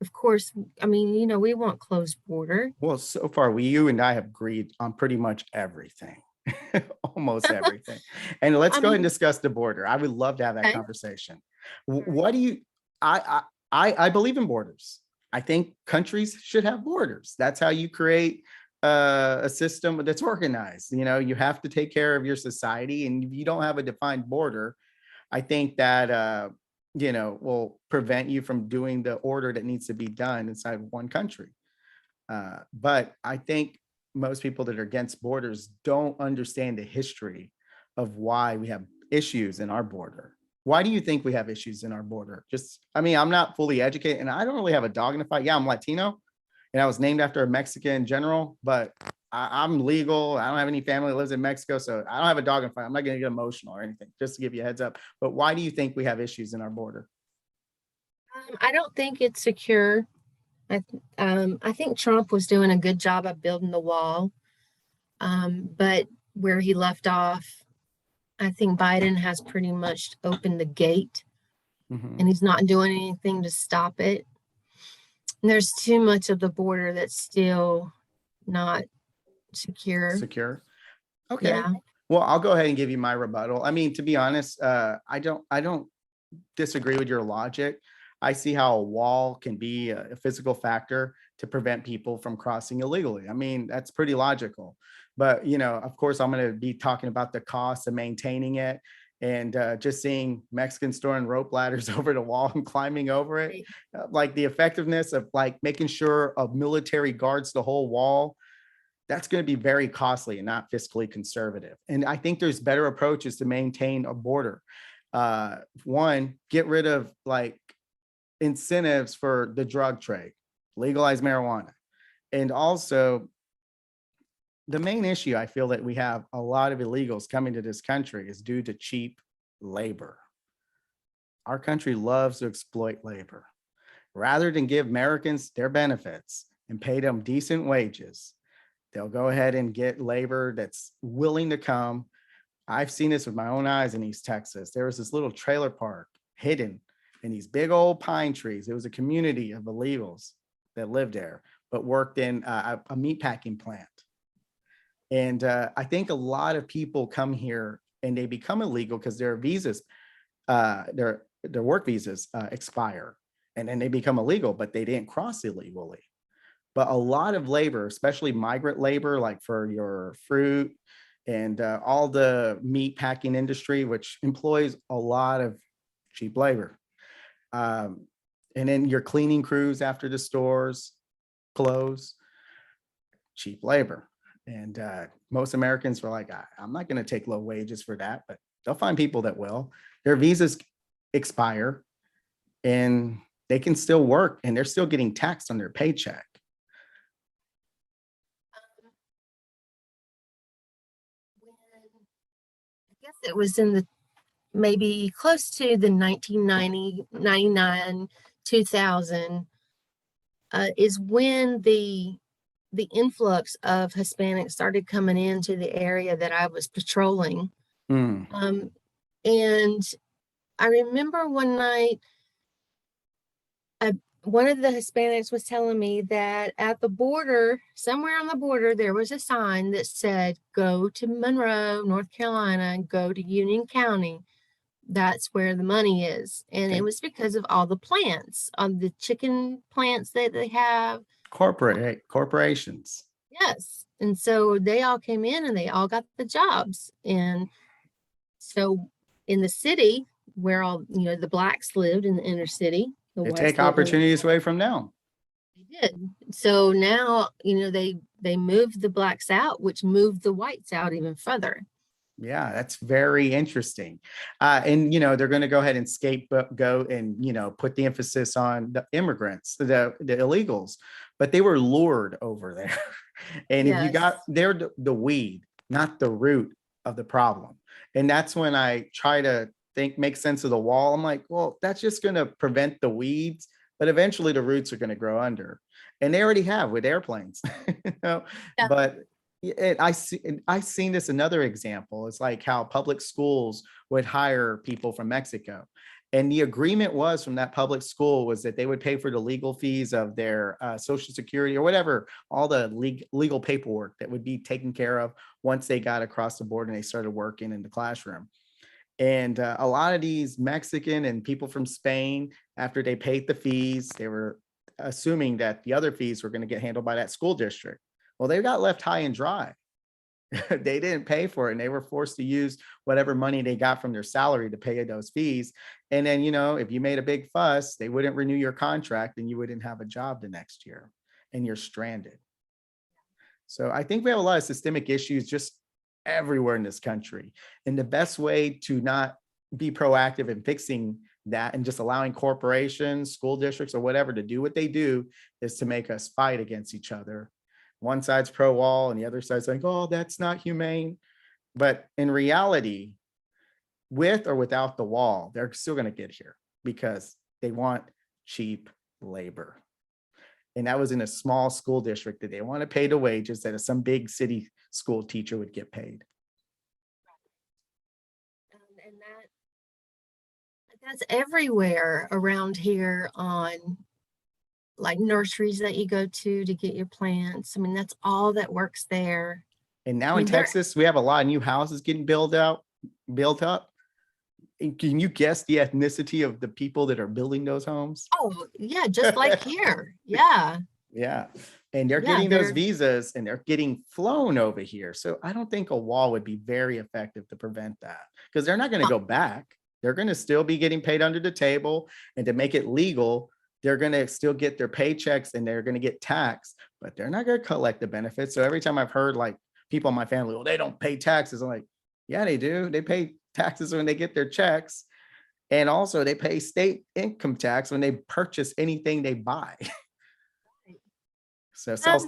Of course, I mean, you know, we want closed border. Well, so far, you and I have agreed on pretty much everything, almost everything. And let's I go ahead and mean, discuss the border. I would love to have that okay, conversation. all right. What do you? I believe in borders. I think countries should have borders. That's how you create a system that's organized. You know, you have to take care of your society, and if you don't have a defined border, I think that will prevent you from doing the order that needs to be done inside one country. But I think most people that are against borders don't understand the history of why we have issues in our border. Why do you think we have issues in our border? Just, I mean, I'm not fully educated and I don't really have a dog in the fight. Yeah, I'm Latino and I was named after a Mexican general, but I'm legal. I don't have any family that lives in Mexico, so I don't have a dog in the fight. I'm not going to get emotional or anything, just to give you a heads up. But why do you think we have issues in our border? I don't think it's secure. I think Trump was doing a good job of building the wall, but where he left off, I think Biden has pretty much opened the gate, Mhm. and he's not doing anything to stop it. And there's too much of the border that's still not secure. Secure. Okay. Yeah. Well, I'll go ahead and give you my rebuttal. I mean, to be honest, I don't disagree with your logic. I see how a wall can be a physical factor to prevent people from crossing illegally. I mean, that's pretty logical. But, of course, I'm going to be talking about the cost of maintaining it and just seeing Mexicans throwing rope ladders over the wall and climbing over it, Right. like the effectiveness of like making sure a military guards the whole wall. That's going to be very costly and not fiscally conservative. And I think there's better approaches to maintain a border. One, get rid of like incentives for the drug trade, legalize marijuana. And also, the main issue I feel that we have a lot of illegals coming to this country is due to cheap labor. Our country loves to exploit labor. Rather than give Americans their benefits and pay them decent wages, they'll go ahead and get labor that's willing to come. I've seen this with my own eyes in East Texas. There was this little trailer park hidden in these big old pine trees. It was a community of illegals that lived there, but worked in a meat packing plant. And I think a lot of people come here and they become illegal because their visas, their work visas expire, and then they become illegal, but they didn't cross illegally. But a lot of labor, especially migrant labor, like for your fruit and all the meat packing industry, which employs a lot of cheap labor. Um, and then your cleaning crews after the stores close, cheap labor. And most Americans were like, I'm not going to take low wages for that, but they'll find people that will. Their visas expire and they can still work and they're still getting taxed on their paycheck. I guess it was in the maybe close to the 1990, 99, 2000 is when the influx of Hispanics started coming into the area that I was patrolling. Mm. And I remember one night, one of the Hispanics was telling me that at the border, somewhere on the border, there was a sign that said, go to Monroe, North Carolina, and go to Union County. That's where the money is. And Okay. it was because of all the plants, on the chicken plants that they have. Corporations. Yes. And so they all came in and they all got the jobs. And so in the city where all, the blacks lived in the inner city, the They whites take lived on the opportunities away from them. they did. So now, they moved the blacks out, which moved the whites out even further. Yeah, that's very interesting. And they're going to go ahead and scapegoat and put the emphasis on the immigrants, the illegals, but they were lured over there. And if you Yes. they're the weed, not the root of the problem. And that's when I try to make sense of the wall. I'm like, well, that's just going to prevent the weeds, but eventually the roots are going to grow under. And they already have with airplanes. Yeah. But Yeah, and I seen this another example. It's like how public schools would hire people from Mexico. And the agreement was from that public school was that they would pay for the legal fees of their social security or whatever, all the legal paperwork that would be taken care of once they got across the board and they started working in the classroom. And a lot of these Mexican and people from Spain, after they paid the fees, they were assuming that the other fees were going to get handled by that school district. Well, they got left high and dry. They didn't pay for it and they were forced to use whatever money they got from their salary to pay those fees. And then, if you made a big fuss, they wouldn't renew your contract and you wouldn't have a job the next year and you're stranded. So I think we have a lot of systemic issues just everywhere in this country. And the best way to not be proactive in fixing that and just allowing corporations, school districts, or whatever to do what they do is to make us fight against each other. One side's pro wall and the other side's like, oh, that's not humane. But in reality, with or without the wall, they're still going to get here because they want cheap labor. And that was in a small school district that they want to pay the wages that some big city school teacher would get paid. And that's everywhere around here on like nurseries that you go to get your plants. I mean, that's all that works there. And now I in mean, Texas, we have a lot of new houses getting built up. And can you guess the ethnicity of the people that are building those homes? Oh, yeah, just like here. Yeah. Yeah. And they're Yeah, getting those they're visas and they're getting flown over here. So I don't think a wall would be very effective to prevent that because they're not going to go back. They're going to still be getting paid under the table. And to make it legal, they're going to still get their paychecks and they're going to get taxed, but they're not going to collect the benefits. So every time I've heard like people in my family, well, they don't pay taxes. I'm like, yeah, they do. They pay taxes when they get their checks. And also they pay state income tax when they purchase anything they buy. So sales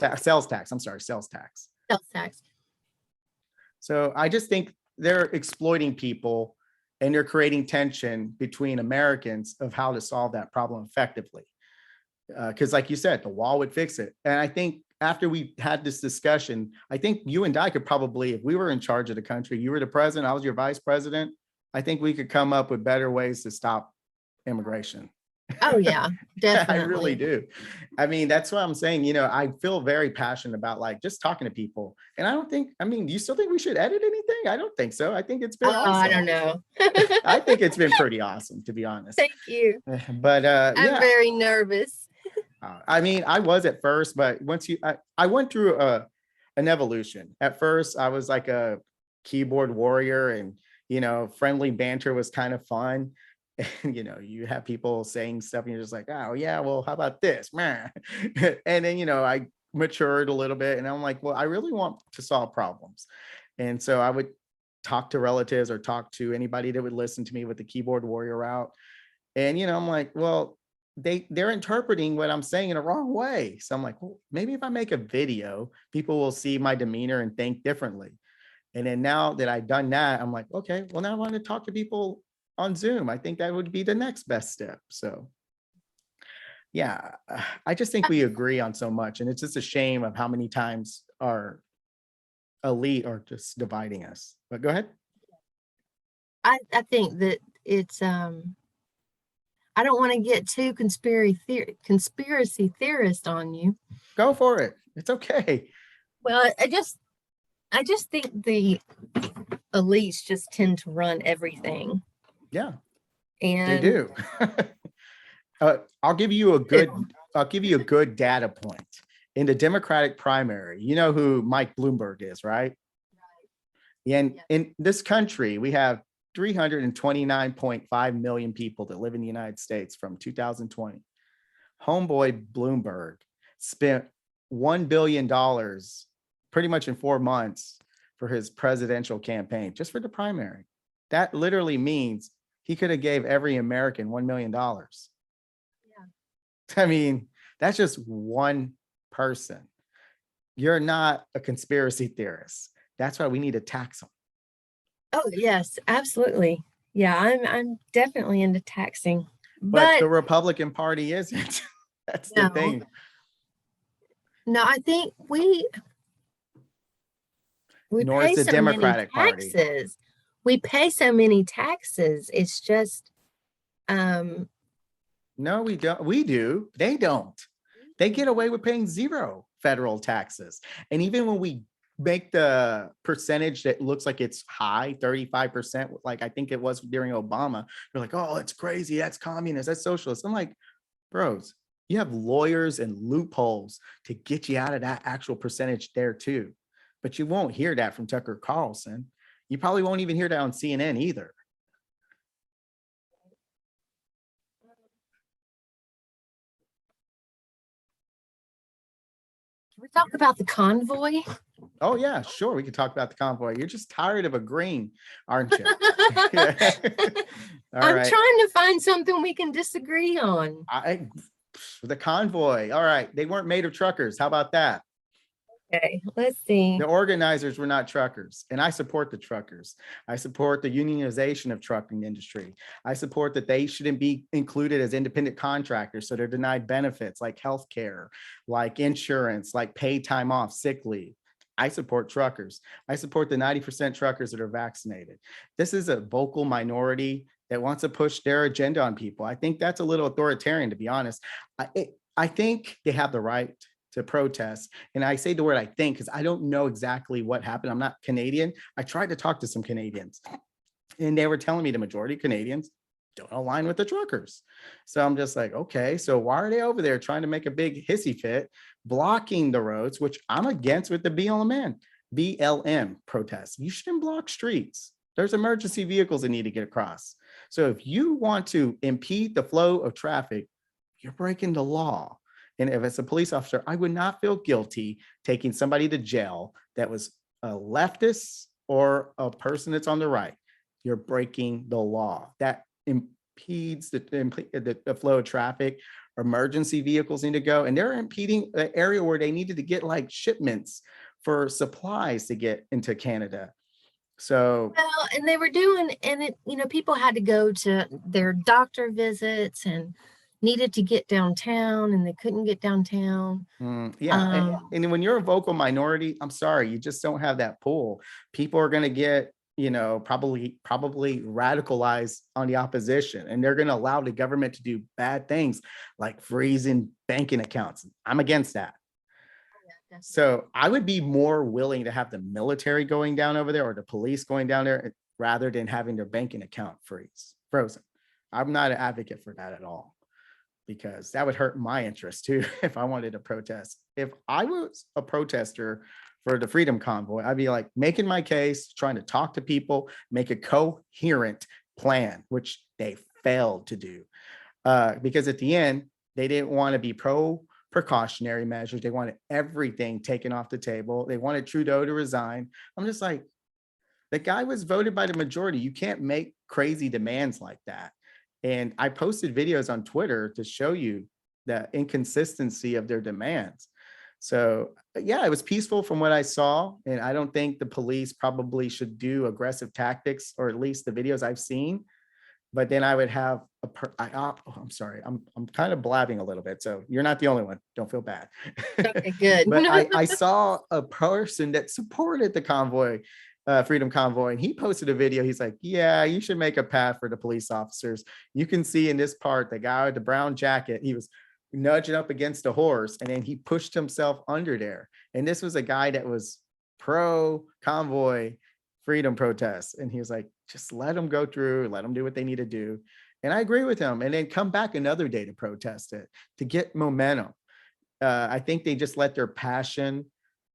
tax. I'm sorry, sales tax. sales tax. So I just think they're exploiting people and they're creating tension between Americans of how to solve that problem effectively. Because like you said, the wall would fix it. And I think after we had this discussion, I think you and I could probably, if we were in charge of the country, you were the president, I was your vice president, I think we could come up with better ways to stop immigration. Oh, yeah, I definitely. really do. I mean, that's what I'm saying. I feel very passionate about like just talking to people. And I don't think, do you still think we should edit anything? I don't think so. I think it's been awesome. I don't know. I think it's been pretty awesome, to be honest. Thank you. But I'm yeah, very nervous. I was at first, but once I went through an evolution. At first, I was like a keyboard warrior and, friendly banter was kind of fun. And, you have people saying stuff and you're just like, oh yeah, well, how about this? And then, I matured a little bit and I'm like, well, I really want to solve problems. And so I would talk to relatives or talk to anybody that would listen to me with the keyboard warrior route. And, I'm like, well, they're interpreting what I'm saying in a wrong way. So I'm like, well, maybe if I make a video, people will see my demeanor and think differently. And then now that I've done that, I'm like, okay, well, now I want to talk to people on Zoom. I think that would be the next best step. So yeah, I just think we agree on so much. And it's just a shame of how many times our elite are just dividing us. But go ahead. I think that it's I don't want to get too conspiracy theorist on you. Go for it. It's okay. Well, I just think the elites just tend to run everything. Yeah, And they do. I'll give you a good data point. In the Democratic primary, you know who Mike Bloomberg is, right? And in this country, we have 329.5 million people that live in the United States from 2020. Homeboy Bloomberg spent $1 billion pretty much in 4 months for his presidential campaign, just for the primary. That literally means he could have gave every American $1 million. Yeah. I mean, that's just one person. You're not a conspiracy theorist. That's why we need to tax them. Oh, yes, absolutely. Yeah, I'm definitely into taxing. But the Republican Party isn't. That's the thing. No, I think We nor is pay the so many Democratic Party. taxes. We pay so many taxes. It's just, No, we don't. We do. They don't. They get away with paying zero federal taxes. And even when we make the percentage that looks like it's high, 35%, like I think it was during Obama, they're like, oh, it's crazy. That's communist. That's socialist. I'm like, bros, you have lawyers and loopholes to get you out of that actual percentage there too. But you won't hear that from Tucker Carlson. You probably won't even hear that on CNN either. can we talk about the convoy? Oh yeah, sure. We can talk about the convoy. You're just tired of agreeing, aren't you? All I'm right. trying to find something we can disagree on. The convoy. All right. They weren't made of truckers. How about that? Okay, let's see. The organizers were not truckers, and I support the truckers. I support the unionization of trucking industry. I support that they shouldn't be included as independent contractors, so they're denied benefits like health care, like insurance, like paid time off, sick leave. I support truckers. I support the 90% truckers that are vaccinated. This is a vocal minority that wants to push their agenda on people. I think that's a little authoritarian, to be honest. I think they have the right to protest. And I say the word I think because I don't know exactly what happened. I'm not Canadian. I tried to talk to some Canadians and they were telling me the majority of Canadians don't align with the truckers. So I'm just like, okay, so why are they over there trying to make a big hissy fit, blocking the roads, which I'm against with the BLM protests. You shouldn't block streets. There's emergency vehicles that need to get across. So if you want to impede the flow of traffic, you're breaking the law. And if it's a police officer, I would not feel guilty taking somebody to jail that was a leftist or a person that's on the right. You're breaking the law. That impedes the flow of traffic. Emergency vehicles need to go, and they're impeding the area where they needed to get like shipments for supplies to get into Canada. So, Well, and they were doing, and it, people had to go to their doctor visits and needed to get downtown and they couldn't get downtown. yeah. And when you're a vocal minority, I'm sorry, you just don't have that pull. People are going to get, probably radicalized on the opposition, and they're going to allow the government to do bad things like freezing banking accounts. I'm against that. So I would be more willing to have the military going down over there or the police going down there rather than having their banking account frozen. I'm not an advocate for that at all, because that would hurt my interest too if I wanted to protest. If I was a protester for the Freedom Convoy, I'd be like making my case, trying to talk to people, make a coherent plan, which they failed to do. Because at the end, they didn't want to be precautionary measures. They wanted everything taken off the table. They wanted Trudeau to resign. I'm just like, the guy was voted by the majority. You can't make crazy demands like that. And I posted videos on Twitter to show you the inconsistency of their demands. So yeah, it was peaceful from what I saw. And I don't think the police probably should do aggressive tactics, or at least the videos I've seen. But then I would have I'm sorry, I'm kind of blabbing a little bit. So you're not the only one. Don't feel bad. Okay, good. But I saw a person that supported the convoy, Freedom Convoy, and he posted a video. He's like, yeah, you should make a path for the police officers. You can see in this part, the guy with the brown jacket, he was nudging up against a horse, and then he pushed himself under there. And this was a guy that was pro convoy freedom protests. And he was like, just let them go through, let them do what they need to do. And I agree with him. And then come back another day to protest it, to get momentum. I think they just let their passion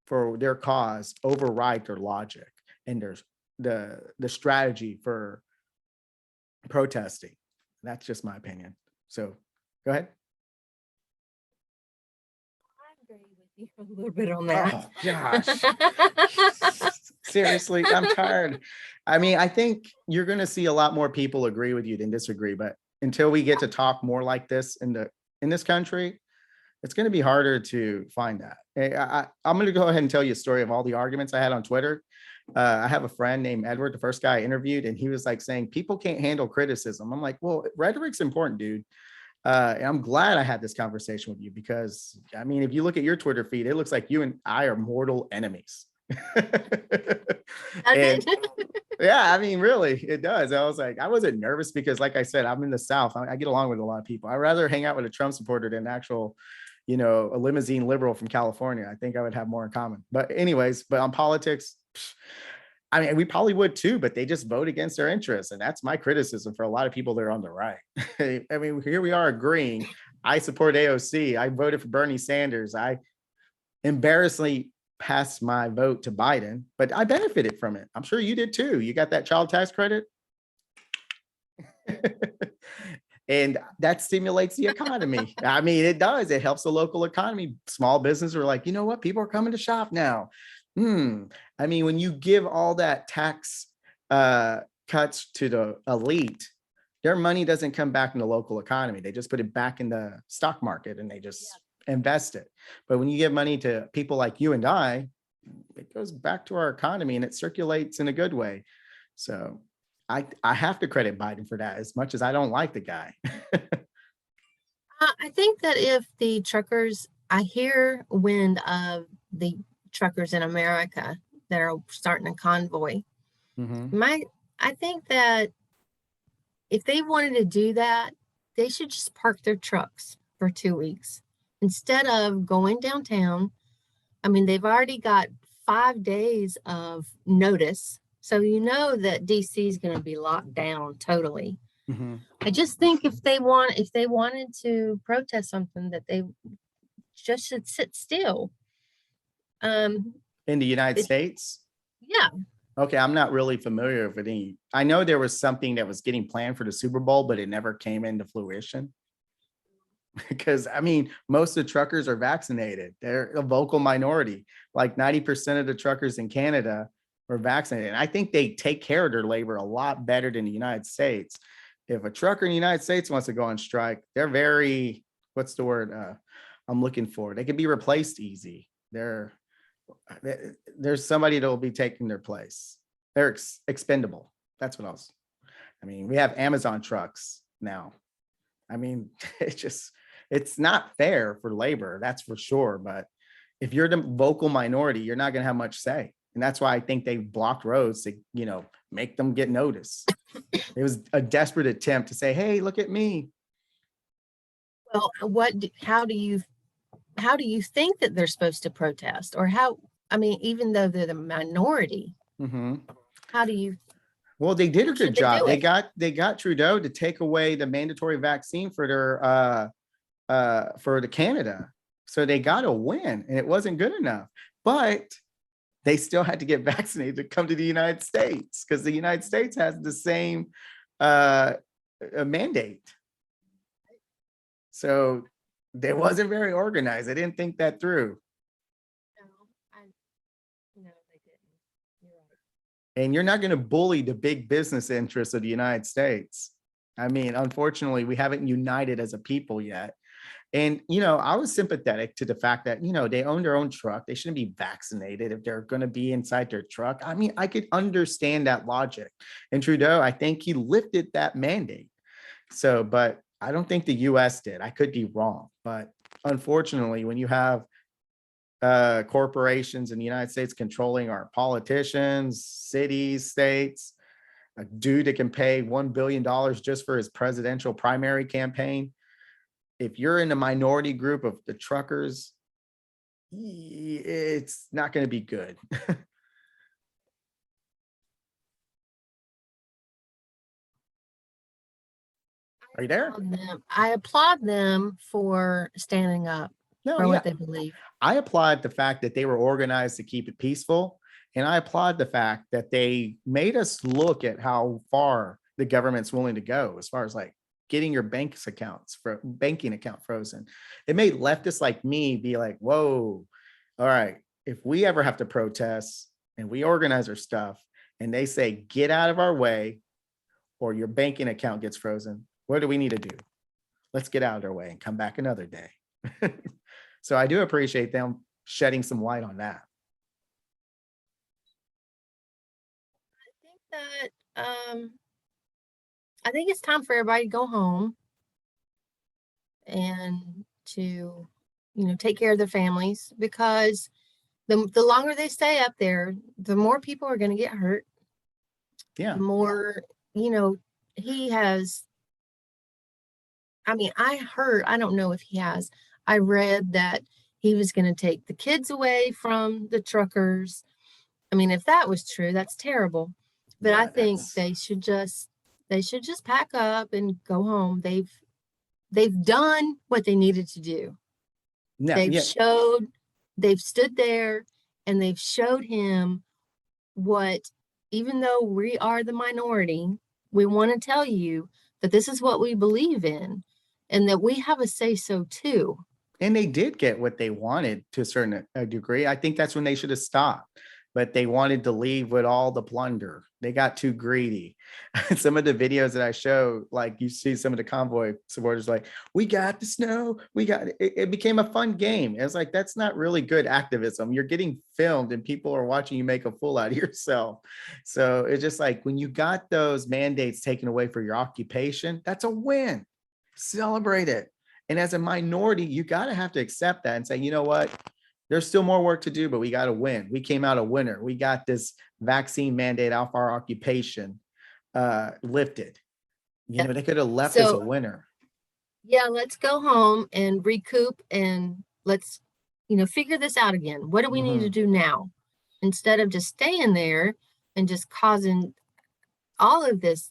for their cause override their logic and there's the strategy for protesting. That's just my opinion. So go ahead. I agree with you a little bit on that. Oh gosh. Seriously, I'm tired. I mean, I think you're going to see a lot more people agree with you than disagree, but until we get to talk more like this in this country, it's going to be harder to find that. I'm going to go ahead and tell you a story of all the arguments I had on Twitter. I have a friend named Edward, the first guy I interviewed, and he was like saying people can't handle criticism. I'm like, well, rhetoric's important, dude. And I'm glad I had this conversation with you, because I mean, if you look at your Twitter feed, it looks like you and I are mortal enemies. Does And it? yeah, I mean, really, it does. I was like, I wasn't nervous because, like I said, I'm in the South. I get along with a lot of people. I'd rather hang out with a Trump supporter than an actual, a limousine liberal from California. I think I would have more in common. But anyways, but on politics, I mean, we probably would too, but they just vote against their interests. And that's my criticism for a lot of people that are on the right. I mean, here we are agreeing. I support AOC. I voted for Bernie Sanders. I embarrassingly passed my vote to Biden, but I benefited from it. I'm sure you did too. You got that child tax credit. And that stimulates the economy. I mean, it does. It helps the local economy. Small businesses are like, you know what? People are coming to shop now. I mean, when you give all that tax cuts to the elite, their money doesn't come back in the local economy. They just put it back in the stock market and they just invest it. But when you give money to people like you and I, it goes back to our economy and it circulates in a good way. So I have to credit Biden for that, as much as I don't like the guy. I think that if the truckers, I hear wind of the truckers in America that are starting a convoy. Mhm. I think that if they wanted to do that, they should just park their trucks for 2 weeks instead of going downtown. I mean, they've already got 5 days of notice. So you know that DC is going to be locked down totally. Mhm. I just think if they wanted to protest something, that they just should sit still. In the United It, States? yeah, Okay, I'm not really familiar with any. I know there was something that was getting planned for the Super Bowl, but it never came into fruition. Because I mean, most of the truckers are vaccinated. They're a vocal minority. Like 90% of the truckers in Canada are vaccinated. And I think they take care of their labor a lot better than the United States. If a trucker in the United States wants to go on strike, they're very, what's the word I'm looking for? They can be replaced easy. There's somebody that will be taking their place. They're expendable. That's what else. I mean, we have Amazon trucks now. I mean, it's not fair for labor, that's for sure. But if you're the vocal minority, you're not going to have much say. And that's why I think they blocked roads to, make them get noticed. It was a desperate attempt to say, hey, look at me. well, how do you think that they're supposed to protest, or how? I mean, even though they're the minority, Mhm. how do you Well, they did a how good should they job. do it? They got Trudeau to take away the mandatory vaccine for their for the Canada. So they got a win and it wasn't good enough. But they still had to get vaccinated to come to the United States because the United States has the same uh mandate. So they wasn't very organized. They didn't think that through. No, no, they didn't. You're right. And you're not going to bully the big business interests of the United States. I mean, unfortunately, we haven't united as a people yet. And, I was sympathetic to the fact that, they own their own truck. They shouldn't be vaccinated if they're going to be inside their truck. I mean, I could understand that logic. And Trudeau, I think he lifted that mandate. So, but I don't think the US did. I could be wrong. But unfortunately, when you have corporations in the United States controlling our politicians, cities, states, a dude that can pay $1 billion just for his presidential primary campaign. If you're in the minority group of the truckers, it's not going to be good. Are you there? I applaud them for standing up No, for yeah. what they believe. I applaud the fact that they were organized to keep it peaceful. And I applaud the fact that they made us look at how far the government's willing to go as far as like getting your banking account frozen. It made leftists like me be like, whoa, all right, if we ever have to protest and we organize our stuff and they say, get out of our way or your banking account gets frozen, what do we need to do? Let's get out of their way and come back another day. So I do appreciate them shedding some light on that. Um, I think it's time for everybody to go home and to, take care of their families, because The longer they stay up there, the more people are going to get hurt. Yeah. The more, you know, he has, I mean, I don't know if he has, I read that he was going to take the kids away from the truckers. I mean, if that was true, that's terrible. But I Yeah, think that's they should just pack up and go home. They've done what they needed to do. no, They've yeah. showed, they've stood there and they've showed him what, even though we are the minority, we want to tell you that this is what we believe in and that we have a say so too. And they did get what they wanted to a certain degree. I think that's when they should have stopped, but they wanted to leave with all the plunder. They got too greedy. Some of the videos that I show, like you see some of the convoy supporters like, we got the snow, we got it. It became a fun game. It's like, that's not really good activism. You're getting filmed and people are watching you make a fool out of yourself. So it's just like, when you got those mandates taken away for your occupation, that's a win. Celebrate it. And as a minority, you got to have to accept that and say, you know what? There's still more work to do, but we got to win. We came out a winner. We got this vaccine mandate off our occupation lifted. You know, they could have left as a So winner. yeah, let's go home and recoup and let's, figure this out again. What do we need to do now? Instead of just staying there and just causing all of this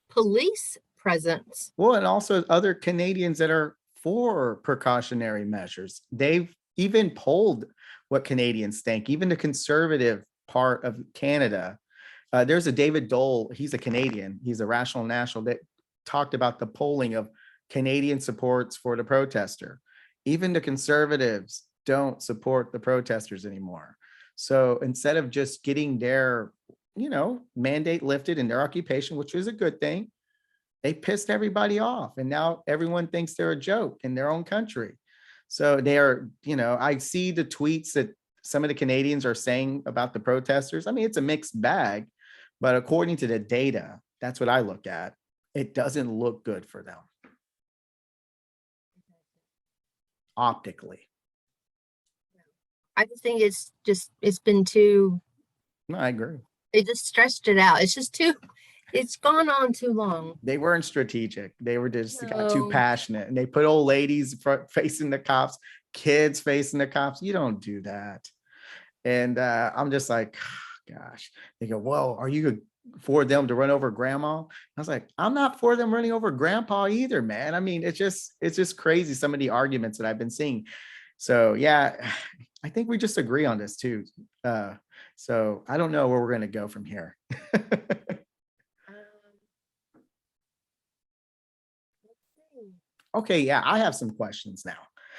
police presence. Well, and also other Canadians that are for precautionary measures. They've even polled what Canadians think, even the conservative part of Canada. There's a David Dole, he's a Canadian, he's a Rational National, that talked about the polling of Canadian supports for the protester. Even the conservatives don't support the protesters anymore. So instead of just getting their, mandate lifted in their occupation, which is a good thing, they pissed everybody off. And now everyone thinks they're a joke in their own country. So they are, I see the tweets that some of the Canadians are saying about the protesters. I mean, it's a mixed bag, but according to the data, that's what I look at. It doesn't look good for them optically. I just think it's been too, No, I agree. it just stretched it out. It's gone on too long. They weren't strategic. They were just got too No. passionate, and they put old ladies facing the cops, kids facing the cops. You don't do that. And I'm just like, gosh. They go, well, are you for them to run over grandma? I was like, I'm not for them running over grandpa either, man. I mean, it's just crazy, some of the arguments that I've been seeing. So yeah, I think we just agree on this too. So I don't know where we're going to go from here. Okay, yeah, I have some questions now.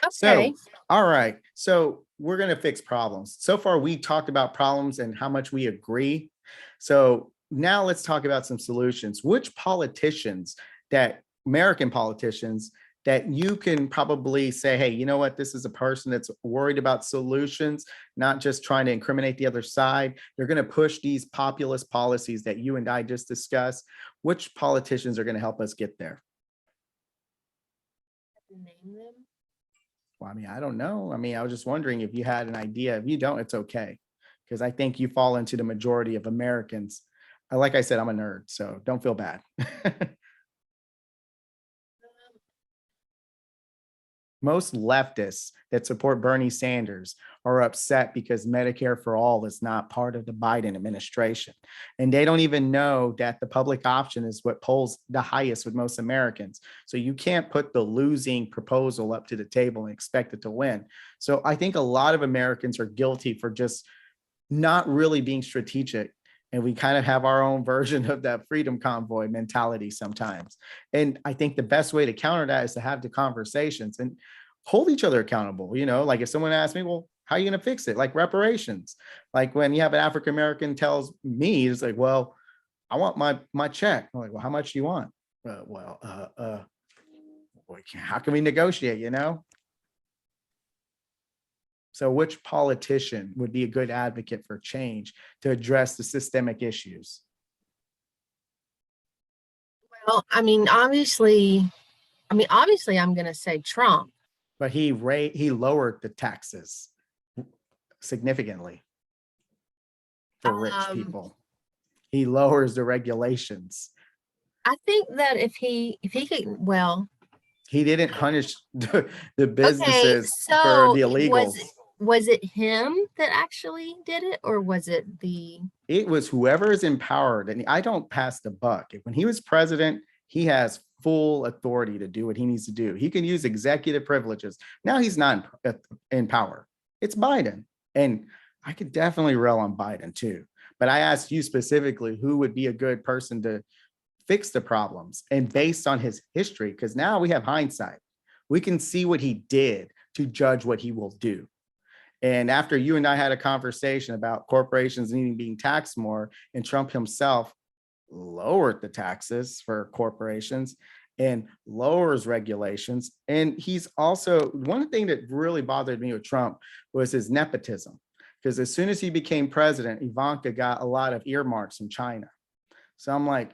Okay. So, all right. So we're going to fix problems. So far, we talked about problems and how much we agree. So now let's talk about some solutions. Which politicians, that American politicians, that you can probably say, hey, you know what? This is a person that's worried about solutions, not just trying to incriminate the other side. They're going to push these populist policies that you and I just discussed. Which politicians are going to help us get there? Name them. Well, I mean, I don't know. I mean, I was just wondering if you had an idea. If you don't, it's okay. Because I think you fall into the majority of Americans. Like I said, I'm a nerd, so don't feel bad. Most leftists that support Bernie Sanders are upset because Medicare for all is not part of the Biden administration. And they don't even know that the public option is what polls the highest with most Americans. So you can't put the losing proposal up to the table and expect it to win. So I think a lot of Americans are guilty for just not really being strategic. And we kind of have our own version of that freedom convoy mentality sometimes. And I think the best way to counter that is to have the conversations and hold each other accountable. Like if someone asks me, well, how are you going to fix it? Like reparations. Like when you have an African-American tells me, it's like, well, I want my check. I'm like, well, how much do you want? How can we negotiate, So which politician would be a good advocate for change to address the systemic issues? Well, obviously, I'm going to say Trump. But he lowered the taxes. significantly for rich Um, people. He lowers the regulations. I think that if he could, well, He didn't punish the okay, businesses for so the was illegals. was it him that actually did it, or was it the? It was whoever is empowered. And I don't pass the buck. When he was president, he has full authority to do what he needs to do. He can use executive privileges. Now he's not in power. It's Biden. And I could definitely rail on Biden too. But I asked you specifically who would be a good person to fix the problems. And based on his history, because now we have hindsight, we can see what he did to judge what he will do. And after you and I had a conversation about corporations needing being taxed more, and Trump himself lowered the taxes for corporations and lowers regulations. And he's also, one thing that really bothered me with Trump was his nepotism. Because as soon as he became president, Ivanka got a lot of earmarks from China. So I'm like,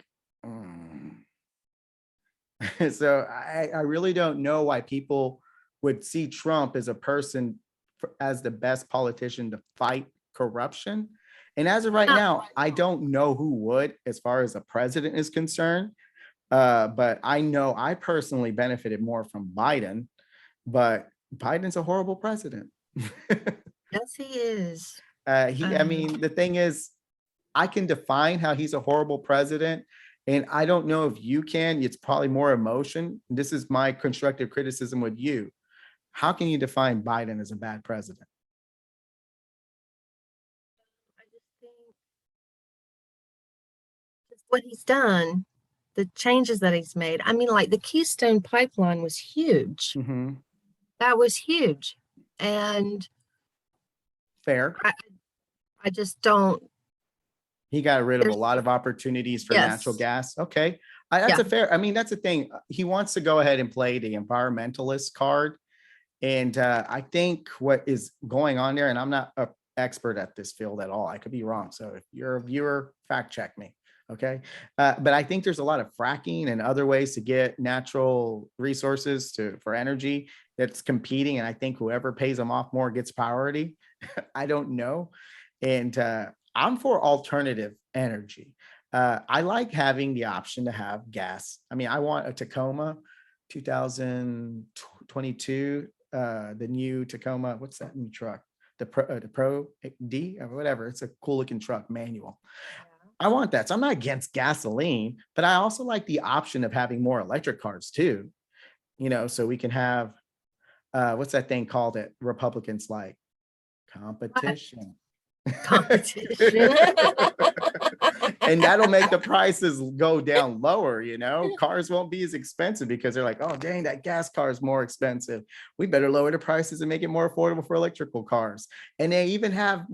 so I really don't know why people would see Trump as a person as the best politician to fight corruption. And as of right now, I don't know who would, as far as the president is concerned. But I know I personally benefited more from Biden, but Biden's a horrible president. Yes, he is. I mean, the thing is, I can define how he's a horrible president. And I don't know if you can. It's probably more emotion. This is my constructive criticism with you. How can you define Biden as a bad president? I just think just what he's done, the changes that he's made. I mean, like the Keystone Pipeline was huge. Mm-hmm. That was huge. And Fair. I just don't. He got rid of a There's, lot of opportunities for natural yes. gas. Okay. That's Yeah. a fair, I mean, that's the thing. He wants to go ahead and play the environmentalist card. And I think what is going on there, and I'm not an expert at this field at all. I could be wrong. So if you're a viewer, fact check me. Okay. But I think there's a lot of fracking and other ways to get natural resources for energy that's competing. And I think whoever pays them off more gets priority. I don't know. And I'm for alternative energy. I like having the option to have gas. I mean, I want a Tacoma 2022, the new Tacoma. What's that new truck? The Pro D or whatever. It's a cool looking truck, manual. I want that. So I'm not against gasoline, but I also like the option of having more electric cars too. So we can have what's that thing called that Republicans like? Competition. Competition. And that'll make the prices go down lower. Cars won't be as expensive because they're like, oh dang, that gas car is more expensive. We better lower the prices and make it more affordable for electrical cars. And they even have,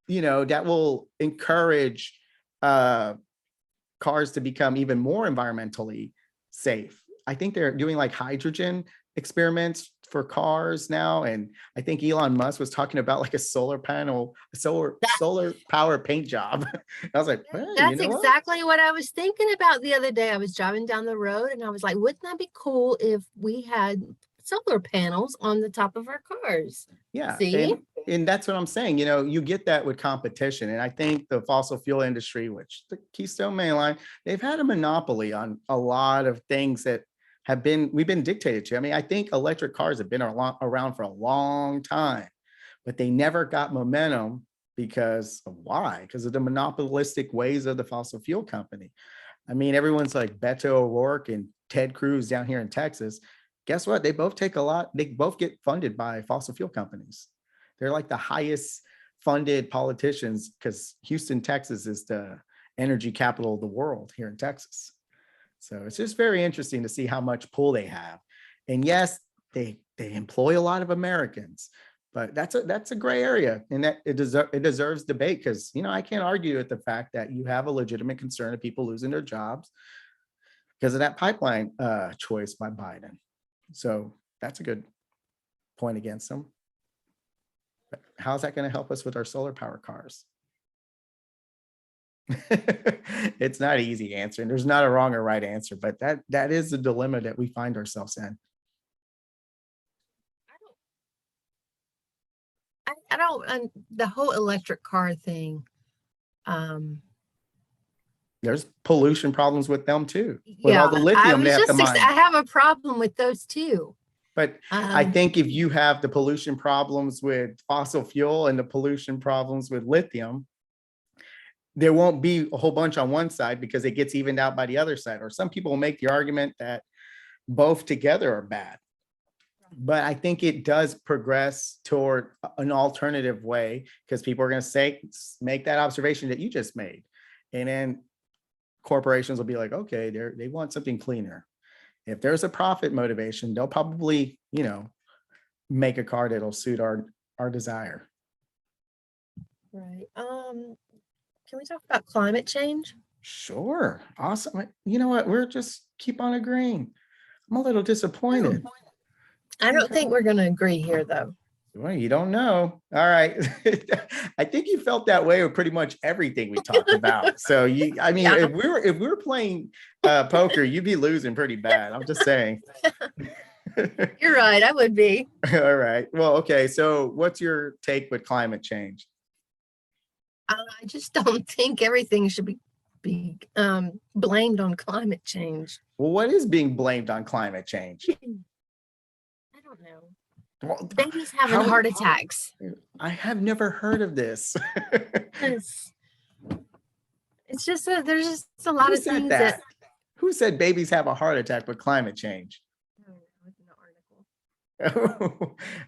that will encourage cars to become even more environmentally safe. I think they're doing like hydrogen experiments for cars now. And I think Elon Musk was talking about like a solar power paint job. I was like, hey, That's exactly what I was thinking about the other day. I was driving down the road and I was like, wouldn't that be cool if we had solar panels on the top of our cars? Yeah. See? And that's what I'm saying. You get that with competition. And I think the fossil fuel industry, which the Keystone Main Line, they've had a monopoly on a lot of things that we've been dictated to. I mean, I think electric cars have been around for a long time, but they never got momentum because of why? Because of the monopolistic ways of the fossil fuel company. I mean, everyone's like Beto O'Rourke and Ted Cruz down here in Texas. Guess what? They both get funded by fossil fuel companies. They're like the highest funded politicians because Houston, Texas is the energy capital of the world here in Texas. So it's just very interesting to see how much pull they have. And yes, they employ a lot of Americans, but that's a gray area, and that it deserves debate because I can't argue with the fact that you have a legitimate concern of people losing their jobs because of that pipeline choice by Biden. So that's a good point against them. But how's that going to help us with our solar power cars? It's not an easy answer, and there's not a wrong or right answer, but that is the dilemma that we find ourselves in. I don't, the whole electric car thing. There's pollution problems with them too. With Yeah, all the I lithium they was have to just, mine. I have a problem with those too. But I think if you have the pollution problems with fossil fuel and the pollution problems with lithium, there won't be a whole bunch on one side because it gets evened out by the other side. Or some people will make the argument that both together are bad. But I think it does progress toward an alternative way because people are going to make that observation that you just made. And then corporations will be like, okay, they want something cleaner. If there's a profit motivation, they'll probably, make a car that'll suit our desire. Right. Can we talk about climate change? Sure. Awesome. You know what? We're just keep on agreeing. I'm a little disappointed. I don't think we're going to agree here, though. Well, you don't know. All right. I think you felt that way with pretty much everything we talked about. So Yeah. if we were playing poker, you'd be losing pretty bad. I'm just saying. You're right. I would be. All right. Well, okay. So what's your take with climate change? I just don't think everything should be blamed on climate change. Well, what is being blamed on climate change? I don't know. Well, Babies having heart attacks. I have never heard of this. It's just there's just a lot of things that. Who said babies have a heart attack with climate change?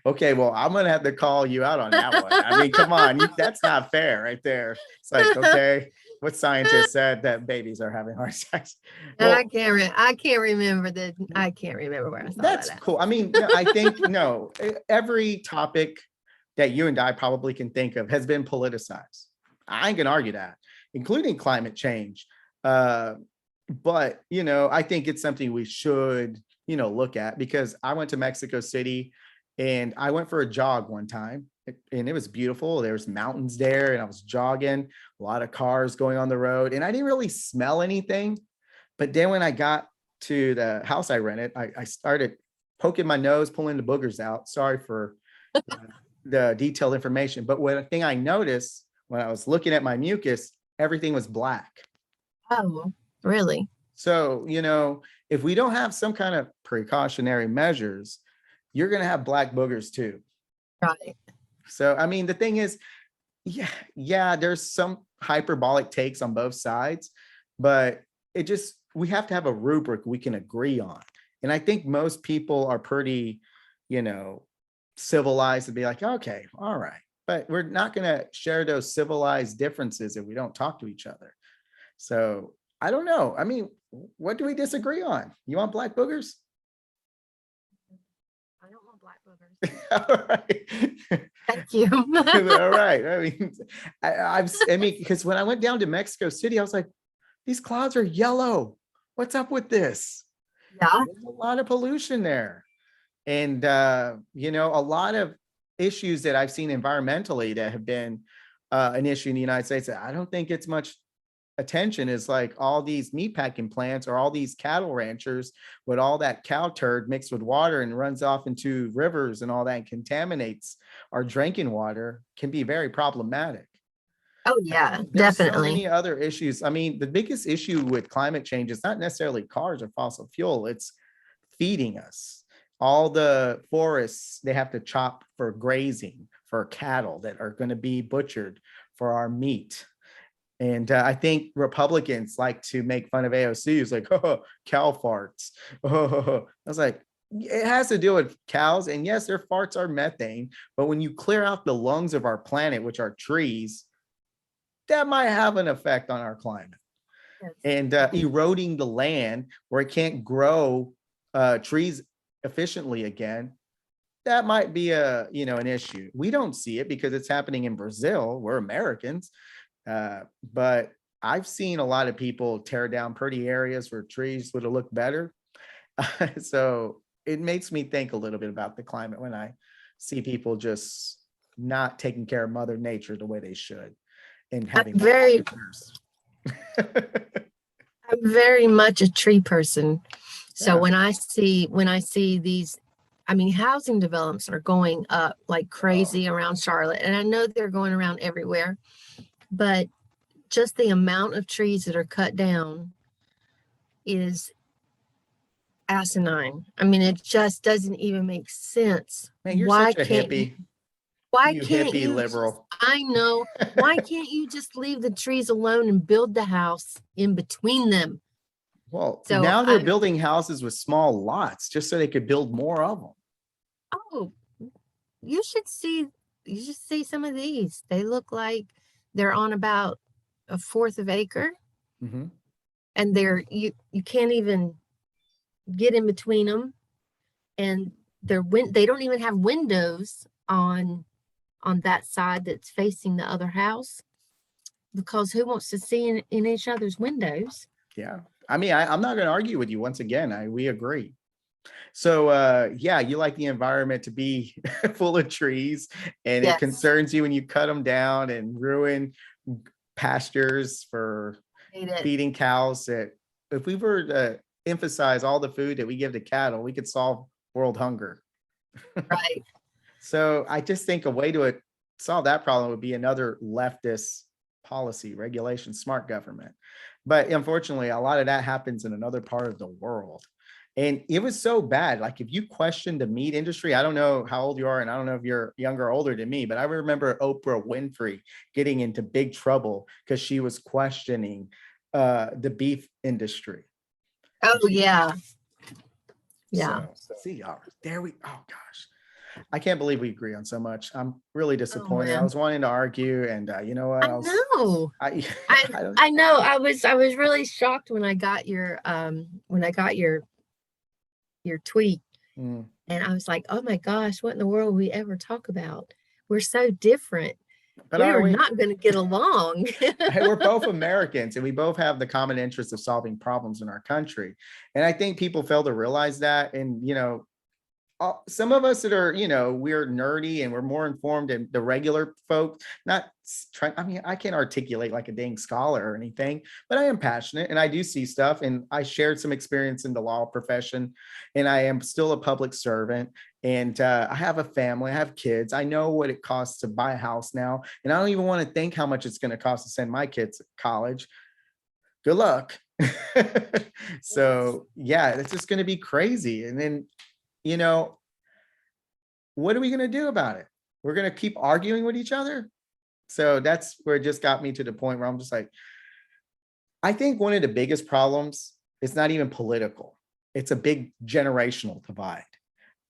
Okay, well, I'm gonna have to call you out on that one. I mean, come on, that's not fair right there. It's like, okay, what scientist said that babies are having heart attacks? Well, I can't remember that. I can't remember where I saw that. That's cool. I mean, I think every topic that you and I probably can think of has been politicized. I ain't gonna argue that, including climate change. But I think it's something we should look at, because I went to Mexico City and I went for a jog one time and it was beautiful. There's mountains there and I was jogging, a lot of cars going on the road, and I didn't really smell anything. But then when I got to the house I rented, I started poking my nose, pulling the boogers out. Sorry for the detailed information. But one thing I noticed when I was looking at my mucus, everything was black. Oh, really? So, if we don't have some kind of precautionary measures, you're going to have black boogers too. Right. So, I mean, the thing is, yeah, there's some hyperbolic takes on both sides, but we have to have a rubric we can agree on. And I think most people are pretty, civilized to be like, okay, all right. But we're not going to share those civilized differences if we don't talk to each other. So I don't know. I mean, what do we disagree on? You want black boogers? I don't want black boogers. All right. Thank you. All right. I mean, because when I went down to Mexico City, I was like, these clouds are yellow. What's up with this? Yeah. There's a lot of pollution there. And, a lot of issues that I've seen environmentally that have been an issue in the United States that I don't think it's much attention, is like all these meatpacking plants or all these cattle ranchers with all that cow turd mixed with water and runs off into rivers and all that and contaminates our drinking water, can be very problematic. Oh yeah, There's definitely. so many other issues. I mean, the biggest issue with climate change is not necessarily cars or fossil fuel. It's feeding us. All the forests they have to chop for grazing for cattle that are going to be butchered for our meat. And I think Republicans like to make fun of AOC. It's like, oh, cow farts. Oh. I was like, it has to do with cows. And yes, their farts are methane. But when you clear out the lungs of our planet, which are trees, that might have an effect on our climate. Yes. And eroding the land where it can't grow trees efficiently again, that might be an issue. We don't see it because it's happening in Brazil. We're Americans. But I've seen a lot of people tear down pretty areas where trees would have looked better. So it makes me think a little bit about the climate when I see people just not taking care of Mother Nature the way they should. And having I'm very much a tree person. So when I see these, I mean, housing developments are going up like crazy around Charlotte, and I know they're going around everywhere, but just the amount of trees that are cut down is asinine. I mean, it just doesn't even make sense. Man, you're such a hippie. Why You can't hippie you liberal. I know, why can't you just leave the trees alone and build the house in between them? Well, So now they're building houses with small lots just so they could build more of them. oh, you should see some of these. They look like they're on about a fourth of acre, Mm-hmm. and you can't even get in between them, and they don't even have windows on that side that's facing the other house, because who wants to see in each other's windows? Yeah. I mean, I'm not going to argue with you. Once again, we agree. So yeah, you like the environment to be full of trees, and it Yes. concerns you when you cut them down and ruin pastures for Hate it. feeding cows. That if we were to emphasize all the food that we give to cattle, we could solve world hunger. Right. So I just think a way to solve that problem would be another leftist policy, regulation, smart government. But unfortunately, a lot of that happens in another part of the world. And it was so bad. Like if you question the meat industry, I don't know how old you are, and I don't know if you're younger or older than me, but I remember Oprah Winfrey getting into big trouble because she was questioning the beef industry. Oh yeah. Yeah. So see, y'all, there we, oh gosh. I can't believe we agree on so much. I'm really disappointed. I man. was wanting to argue, and you know what? I know. I I know. I was really shocked when I got your tweet, Mm. and I was like, oh my gosh, what in the world will we ever talk about? We're so different. But We are are we? not going to get along. Hey, we're both Americans, and we both have the common interest of solving problems in our country. And I think people fail to realize that. And some of us that are, we're nerdy and we're more informed than the regular folk. Not trying, I mean, I can't articulate like a dang scholar or anything, but I am passionate and I do see stuff. And I shared some experience in the law profession, and I am still a public servant. And I have a family, I have kids. I know what it costs to buy a house now. And I don't even want to think how much it's going to cost to send my kids to college. Good luck. So yeah, it's just going to be crazy. And then, what are we going to do about it? We're going to keep arguing with each other. So that's where it just got me to the point where I'm just like, I think one of the biggest problems is not even political. It's a big generational divide.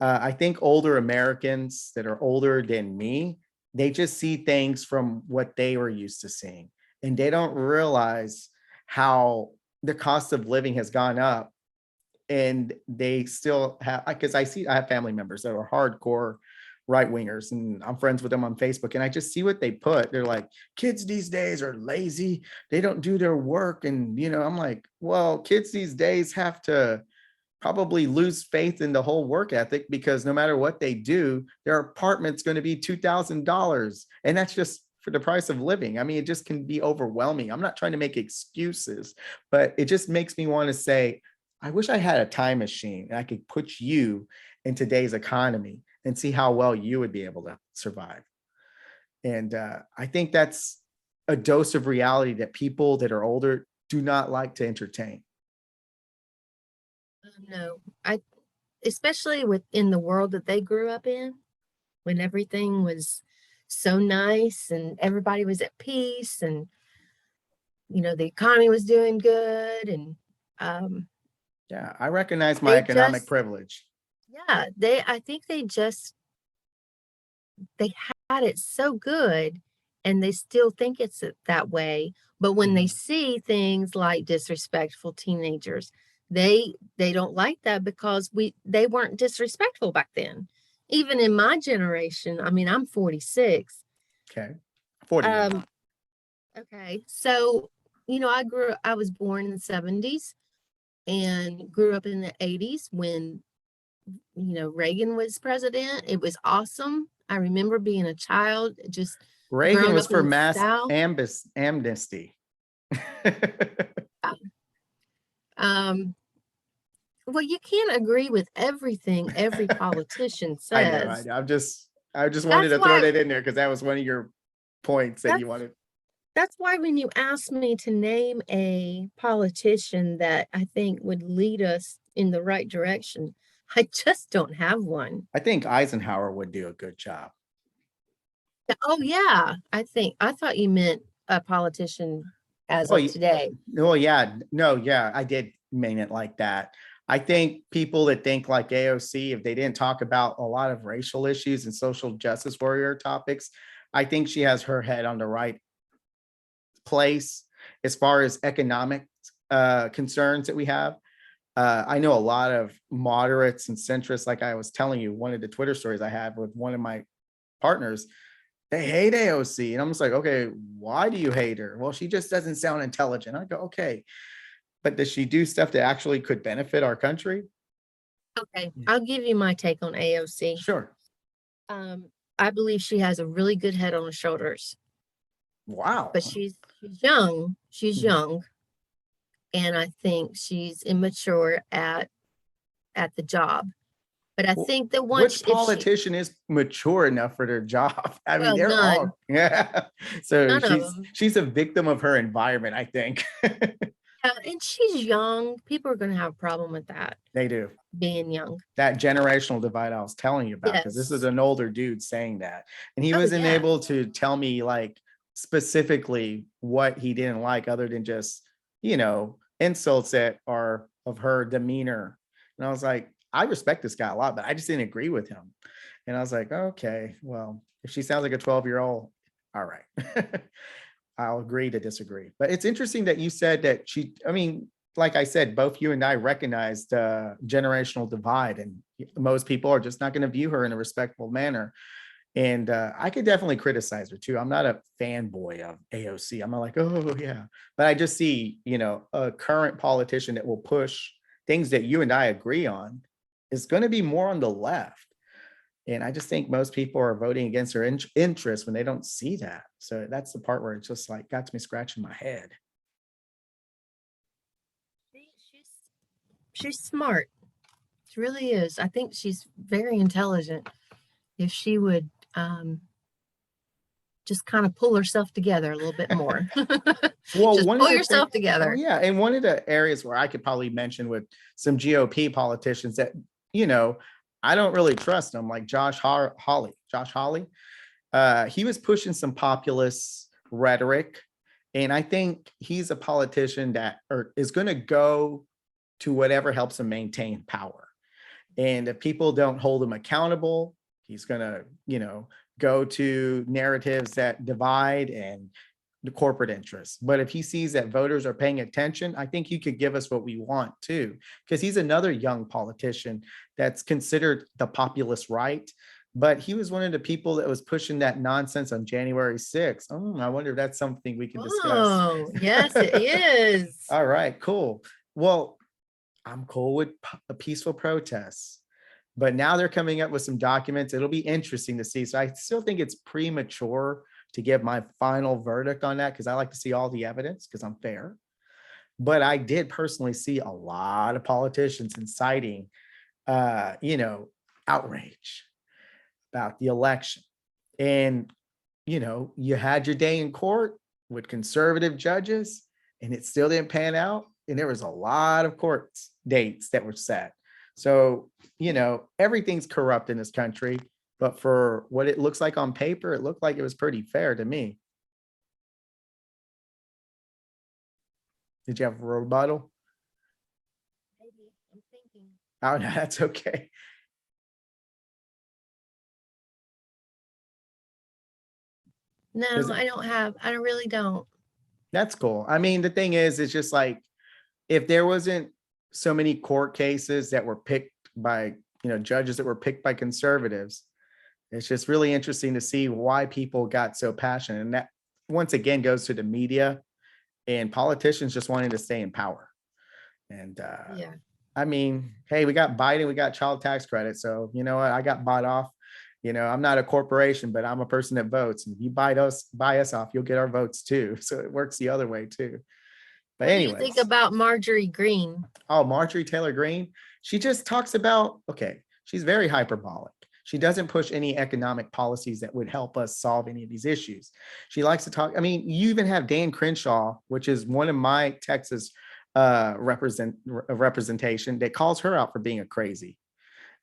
I think older Americans that are older than me, they just see things from what they were used to seeing. And they don't realize how the cost of living has gone up. And they still have, because I have family members that are hardcore right wingers, and I'm friends with them on Facebook, and I just see what they put. They're like, kids these days are lazy, they don't do their work. And I'm like, well, kids these days have to probably lose faith in the whole work ethic, because no matter what they do, their apartment's going to be $2,000, and that's just for the price of living. I mean, it just can be overwhelming. I'm not trying to make excuses, but it just makes me want to say, I wish I had a time machine and I could put you in today's economy and see how well you would be able to survive. And I think that's a dose of reality that people that are older do not like to entertain. No, especially within the world that they grew up in, when everything was so nice and everybody was at peace, and the economy was doing good, and yeah, I recognize my economic privilege. Yeah, I think they had it so good, and they still think it's that way. But when they see things like disrespectful teenagers, they don't like that, because they weren't disrespectful back then. Even in my generation, I mean, I'm 46. Okay. 40. Okay. So, I was born in the 70s and grew up in the 80s when Reagan was president. It was awesome. I remember being a child, just Reagan was for mass amnesty. well, you can't agree with everything every politician I know, I says. know. I just wanted That's to throw why that in there because that was one of your points that you that's wanted. that's why when you asked me to name a politician that I think would lead us in the right direction, I just don't have one. I think Eisenhower would do a good job. Oh, yeah. I thought you meant a politician as Well, of today. well, yeah, no, yeah, I did mean it like that. I think people that think like AOC, if they didn't talk about a lot of racial issues and social justice warrior topics, I think she has her head on the right place as far as economic concerns that we have. I know a lot of moderates and centrists, like I was telling you, one of the Twitter stories I had with one of my partners, they hate AOC. And I'm just like, okay, why do you hate her? Well, she just doesn't sound intelligent. I go, okay, but does she do stuff that actually could benefit our country? Okay, I'll give you my take on AOC. Sure. Um, I believe she has a really good head on her shoulders, Wow. but she's young. She's Mhm. young, and I think she's immature at the job. But I think that Which once if she politician is mature enough for their job? I mean, well, they're none, all, yeah. So none of them. she's a victim of her environment, I think. And she's young. People are going to have a problem with that They do. being young. That generational divide I was telling you about, because this is Yes. an older dude saying that. And he Oh, wasn't yeah. able to tell me like specifically what he didn't like other than just, insults that are of her demeanor. And I was like, I respect this guy a lot, but I just didn't agree with him. And I was like, okay, well, if she sounds like a 12-year-old, all right. I'll agree to disagree. But it's interesting that you said that I mean, like I said, both you and I recognize the generational divide, and most people are just not going to view her in a respectful manner. And I could definitely criticize her too. I'm not a fanboy of AOC. I'm not like, oh, yeah. But I just see, a current politician that will push things that you and I agree on is going to be more on the left. And I just think most people are voting against their interest when they don't see that. So that's the part where it's just like got me scratching my head. She's she's smart. She really is. I think she's very intelligent. If she would just kind of pull herself together a little bit more. Well, Just one of pull the things, yourself oh together. yeah, and one of the areas where I could probably mention with some GOP politicians that, you know, I don't really trust them, like Josh Hawley. He was pushing some populist rhetoric, and I think he's a politician that is going to go to whatever helps him maintain power. And if people don't hold him accountable, he's going to, go to narratives that divide and the corporate interests. But if he sees that voters are paying attention, I think he could give us what we want too, because he's another young politician that's considered the populist right. But he was one of the people that was pushing that nonsense on January 6th. Oh, I wonder if that's something we can discuss. Oh, yes, it is. All right, cool. Well, I'm cool with peaceful protests, but now they're coming up with some documents. It'll be interesting to see. So I still think it's premature to give my final verdict on that because I like to see all the evidence because I'm fair. But I did personally see a lot of politicians inciting, outrage about the election. And, you had your day in court with conservative judges and it still didn't pan out. And there was a lot of court dates that were set. So, everything's corrupt in this country. But for what it looks like on paper, it looked like it was pretty fair to me. Did you have a rebuttal? Maybe. I'm thinking. Oh, no, that's okay. No, Because I really don't. that's cool. I mean, the thing is, it's just like if there wasn't so many court cases that were picked by, judges that were picked by conservatives, it's just really interesting to see why people got so passionate. And that once again goes to the media and politicians just wanting to stay in power. And Yeah. I mean, hey, we got Biden, we got child tax credit. So you know what? I got bought off. I'm not a corporation, but I'm a person that votes. And if you buy us off, you'll get our votes too. So it works the other way too. But What do you think anyways, about Marjorie Green? oh, Marjorie Taylor Greene. She just talks about, okay, she's very hyperbolic. She doesn't push any economic policies that would help us solve any of these issues. She likes to talk. I mean, you even have Dan Crenshaw, which is one of my Texas representation, that calls her out for being a crazy.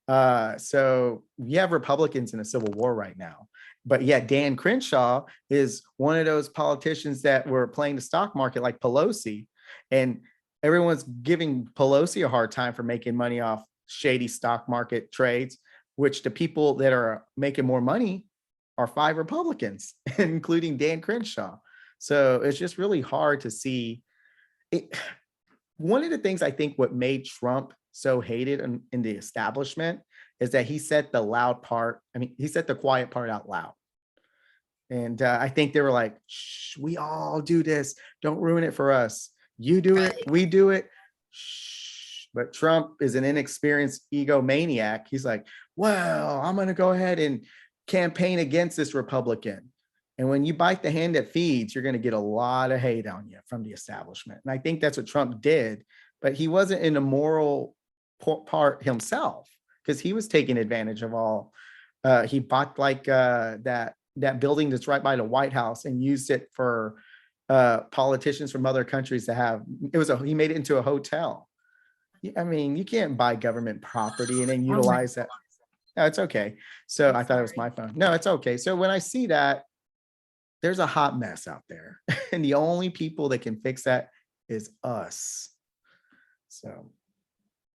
So you have Republicans in a civil war right now, but yet Dan Crenshaw is one of those politicians that were playing the stock market like Pelosi, and everyone's giving Pelosi a hard time for making money off shady stock market trades, which the people that are making more money are 5 Republicans, including Dan Crenshaw. So it's just really hard to see it. One of the things I think what made Trump so hated in the establishment is that he said the loud part. I mean, he said the quiet part out loud. And I think they were like, shh, we all do this. Don't ruin it for us. You do it. We do it. Shh. But Trump is an inexperienced egomaniac. He's like, well, I'm going to go ahead and campaign against this Republican. And when you bite the hand that feeds, you're going to get a lot of hate on you from the establishment. And I think that's what Trump did, but he wasn't in a moral part himself, because he was taking advantage of all. He bought like that building that's right by the White House and used it for politicians from other countries to have. He made it into a hotel. I mean, you can't buy government property and then utilize that. No, it's okay. So I thought it was my phone. No, it's okay. So when I see that, there's a hot mess out there. And the only people that can fix that is us. So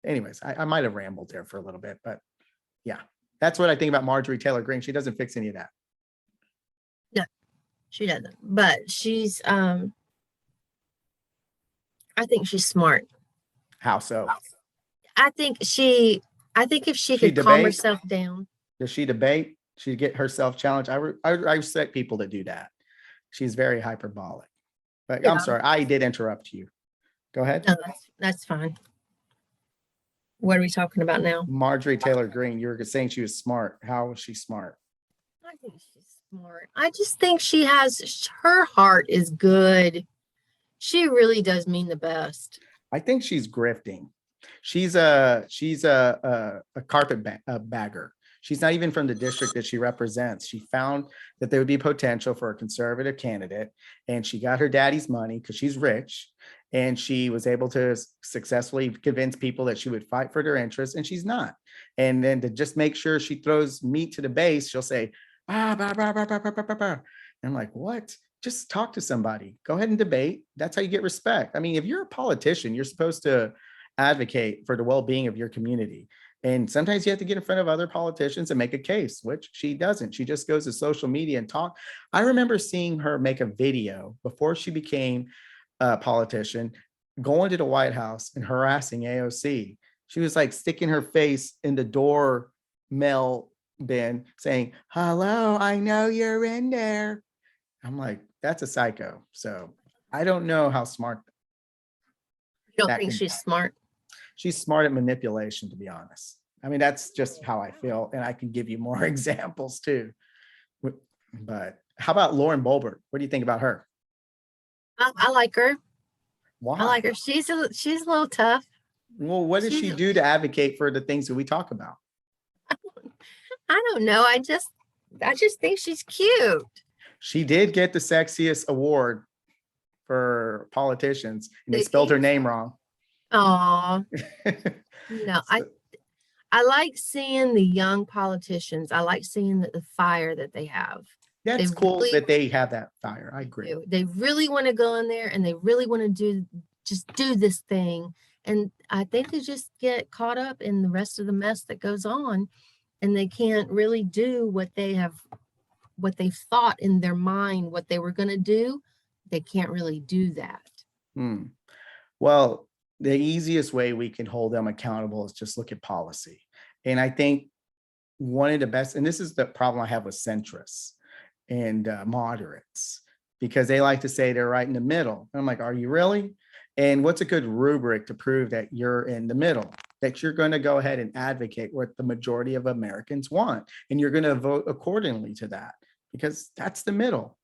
anyways, I might have rambled there for a little bit, but yeah, that's what I think about Marjorie Taylor Greene. She doesn't fix any of that. No, she doesn't. But she's, I think she's smart. How so? I think if she could calm debate? herself down. Does she debate? She get herself challenged? I respect people that do that. She's very hyperbolic. But I'm sorry, I did interrupt you. Go ahead. No, that's fine. What are we talking about now? Marjorie Taylor Greene, you were saying she was smart. How was she smart? I think she's smart. I just think her heart is good. She really does mean the best. I think she's grifting. She's a carpet bagger. She's not even from the district that she represents. She found that there would be potential for a conservative candidate, and she got her daddy's money because she's rich, and she was able to successfully convince people that she would fight for their interests, and she's not. And then to just make sure she throws meat to the base, she'll say, bah, bah, bah, bah, bah, bah, bah, bah. And I'm like, what? Just talk to somebody. Go ahead and debate. That's how you get respect. I mean, if you're a politician, you're supposed to advocate for the well-being of your community. And sometimes you have to get in front of other politicians and make a case, which she doesn't. She just goes to social media and talk. I remember seeing her make a video before she became a politician, going to the White House and harassing AOC. She was like sticking her face in the door mail bin saying, hello, I know you're in there. I'm like, that's a psycho. So I don't know how smart. You don't think she's smart? She's smart at manipulation, to be honest. I mean, that's just how I feel. And I can give you more examples too. But how about Lauren Boebert? What do you think about her? I like her. Why? I like her. She's a little tough. Well, what does she do to advocate for the things that we talk about? I don't know. I just think she's cute. She did get the sexiest award for politicians, and they spelled her name wrong. Oh, no, I like seeing the young politicians. I like seeing the fire that they have. That's cool that they have that fire. I agree. They really want to go in there and they really want to do this thing. And I think they just get caught up in the rest of the mess that goes on, and they can't really do what they thought in their mind, what they were going to do. They can't really do that. Well, the easiest way we can hold them accountable is just look at policy. And I think one of the best, and this is the problem I have with centrists and moderates, because they like to say they're right in the middle. And I'm like, are you really? And what's a good rubric to prove that you're in the middle, that you're going to go ahead and advocate what the majority of Americans want, and you're going to vote accordingly to that, because that's the middle.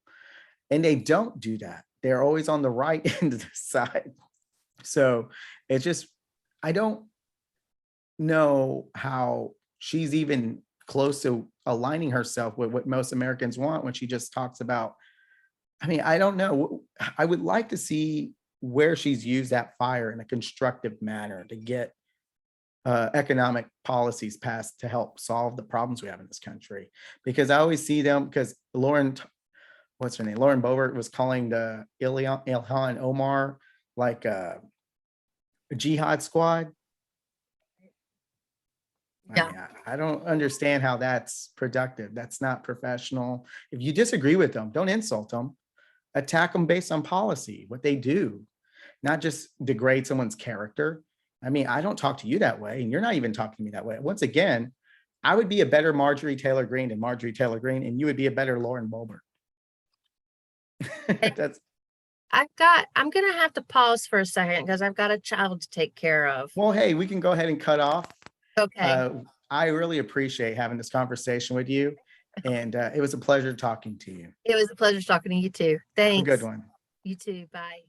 And they don't do that. They're always on the right end of the side. So it's just, know how she's even close to aligning herself with what most Americans want when she just talks about, I mean, I don't know. I would like to see where she's used that fire in a constructive manner to get economic policies passed to help solve the problems we have in this country. Because I always see them, because what's her name? Lauren Boebert was calling the Ilhan Omar like a jihad squad. I Yeah. mean, I don't understand how that's productive. That's not professional. If you disagree with them, don't insult them. Attack them based on policy, what they do, not just degrade someone's character. I mean, I don't talk to you that way, and you're not even talking to me that way. Once again, I would be a better Marjorie Taylor Greene than Marjorie Taylor Greene, and you would be a better Lauren Boebert. That's I'm gonna have to pause for a second because I've got a child to take care of. well, hey, we can go ahead and cut off. Okay. I really appreciate having this conversation with you, and it was a pleasure talking to you. It was a pleasure talking to you too. Have a good Thanks. one. You too. Bye.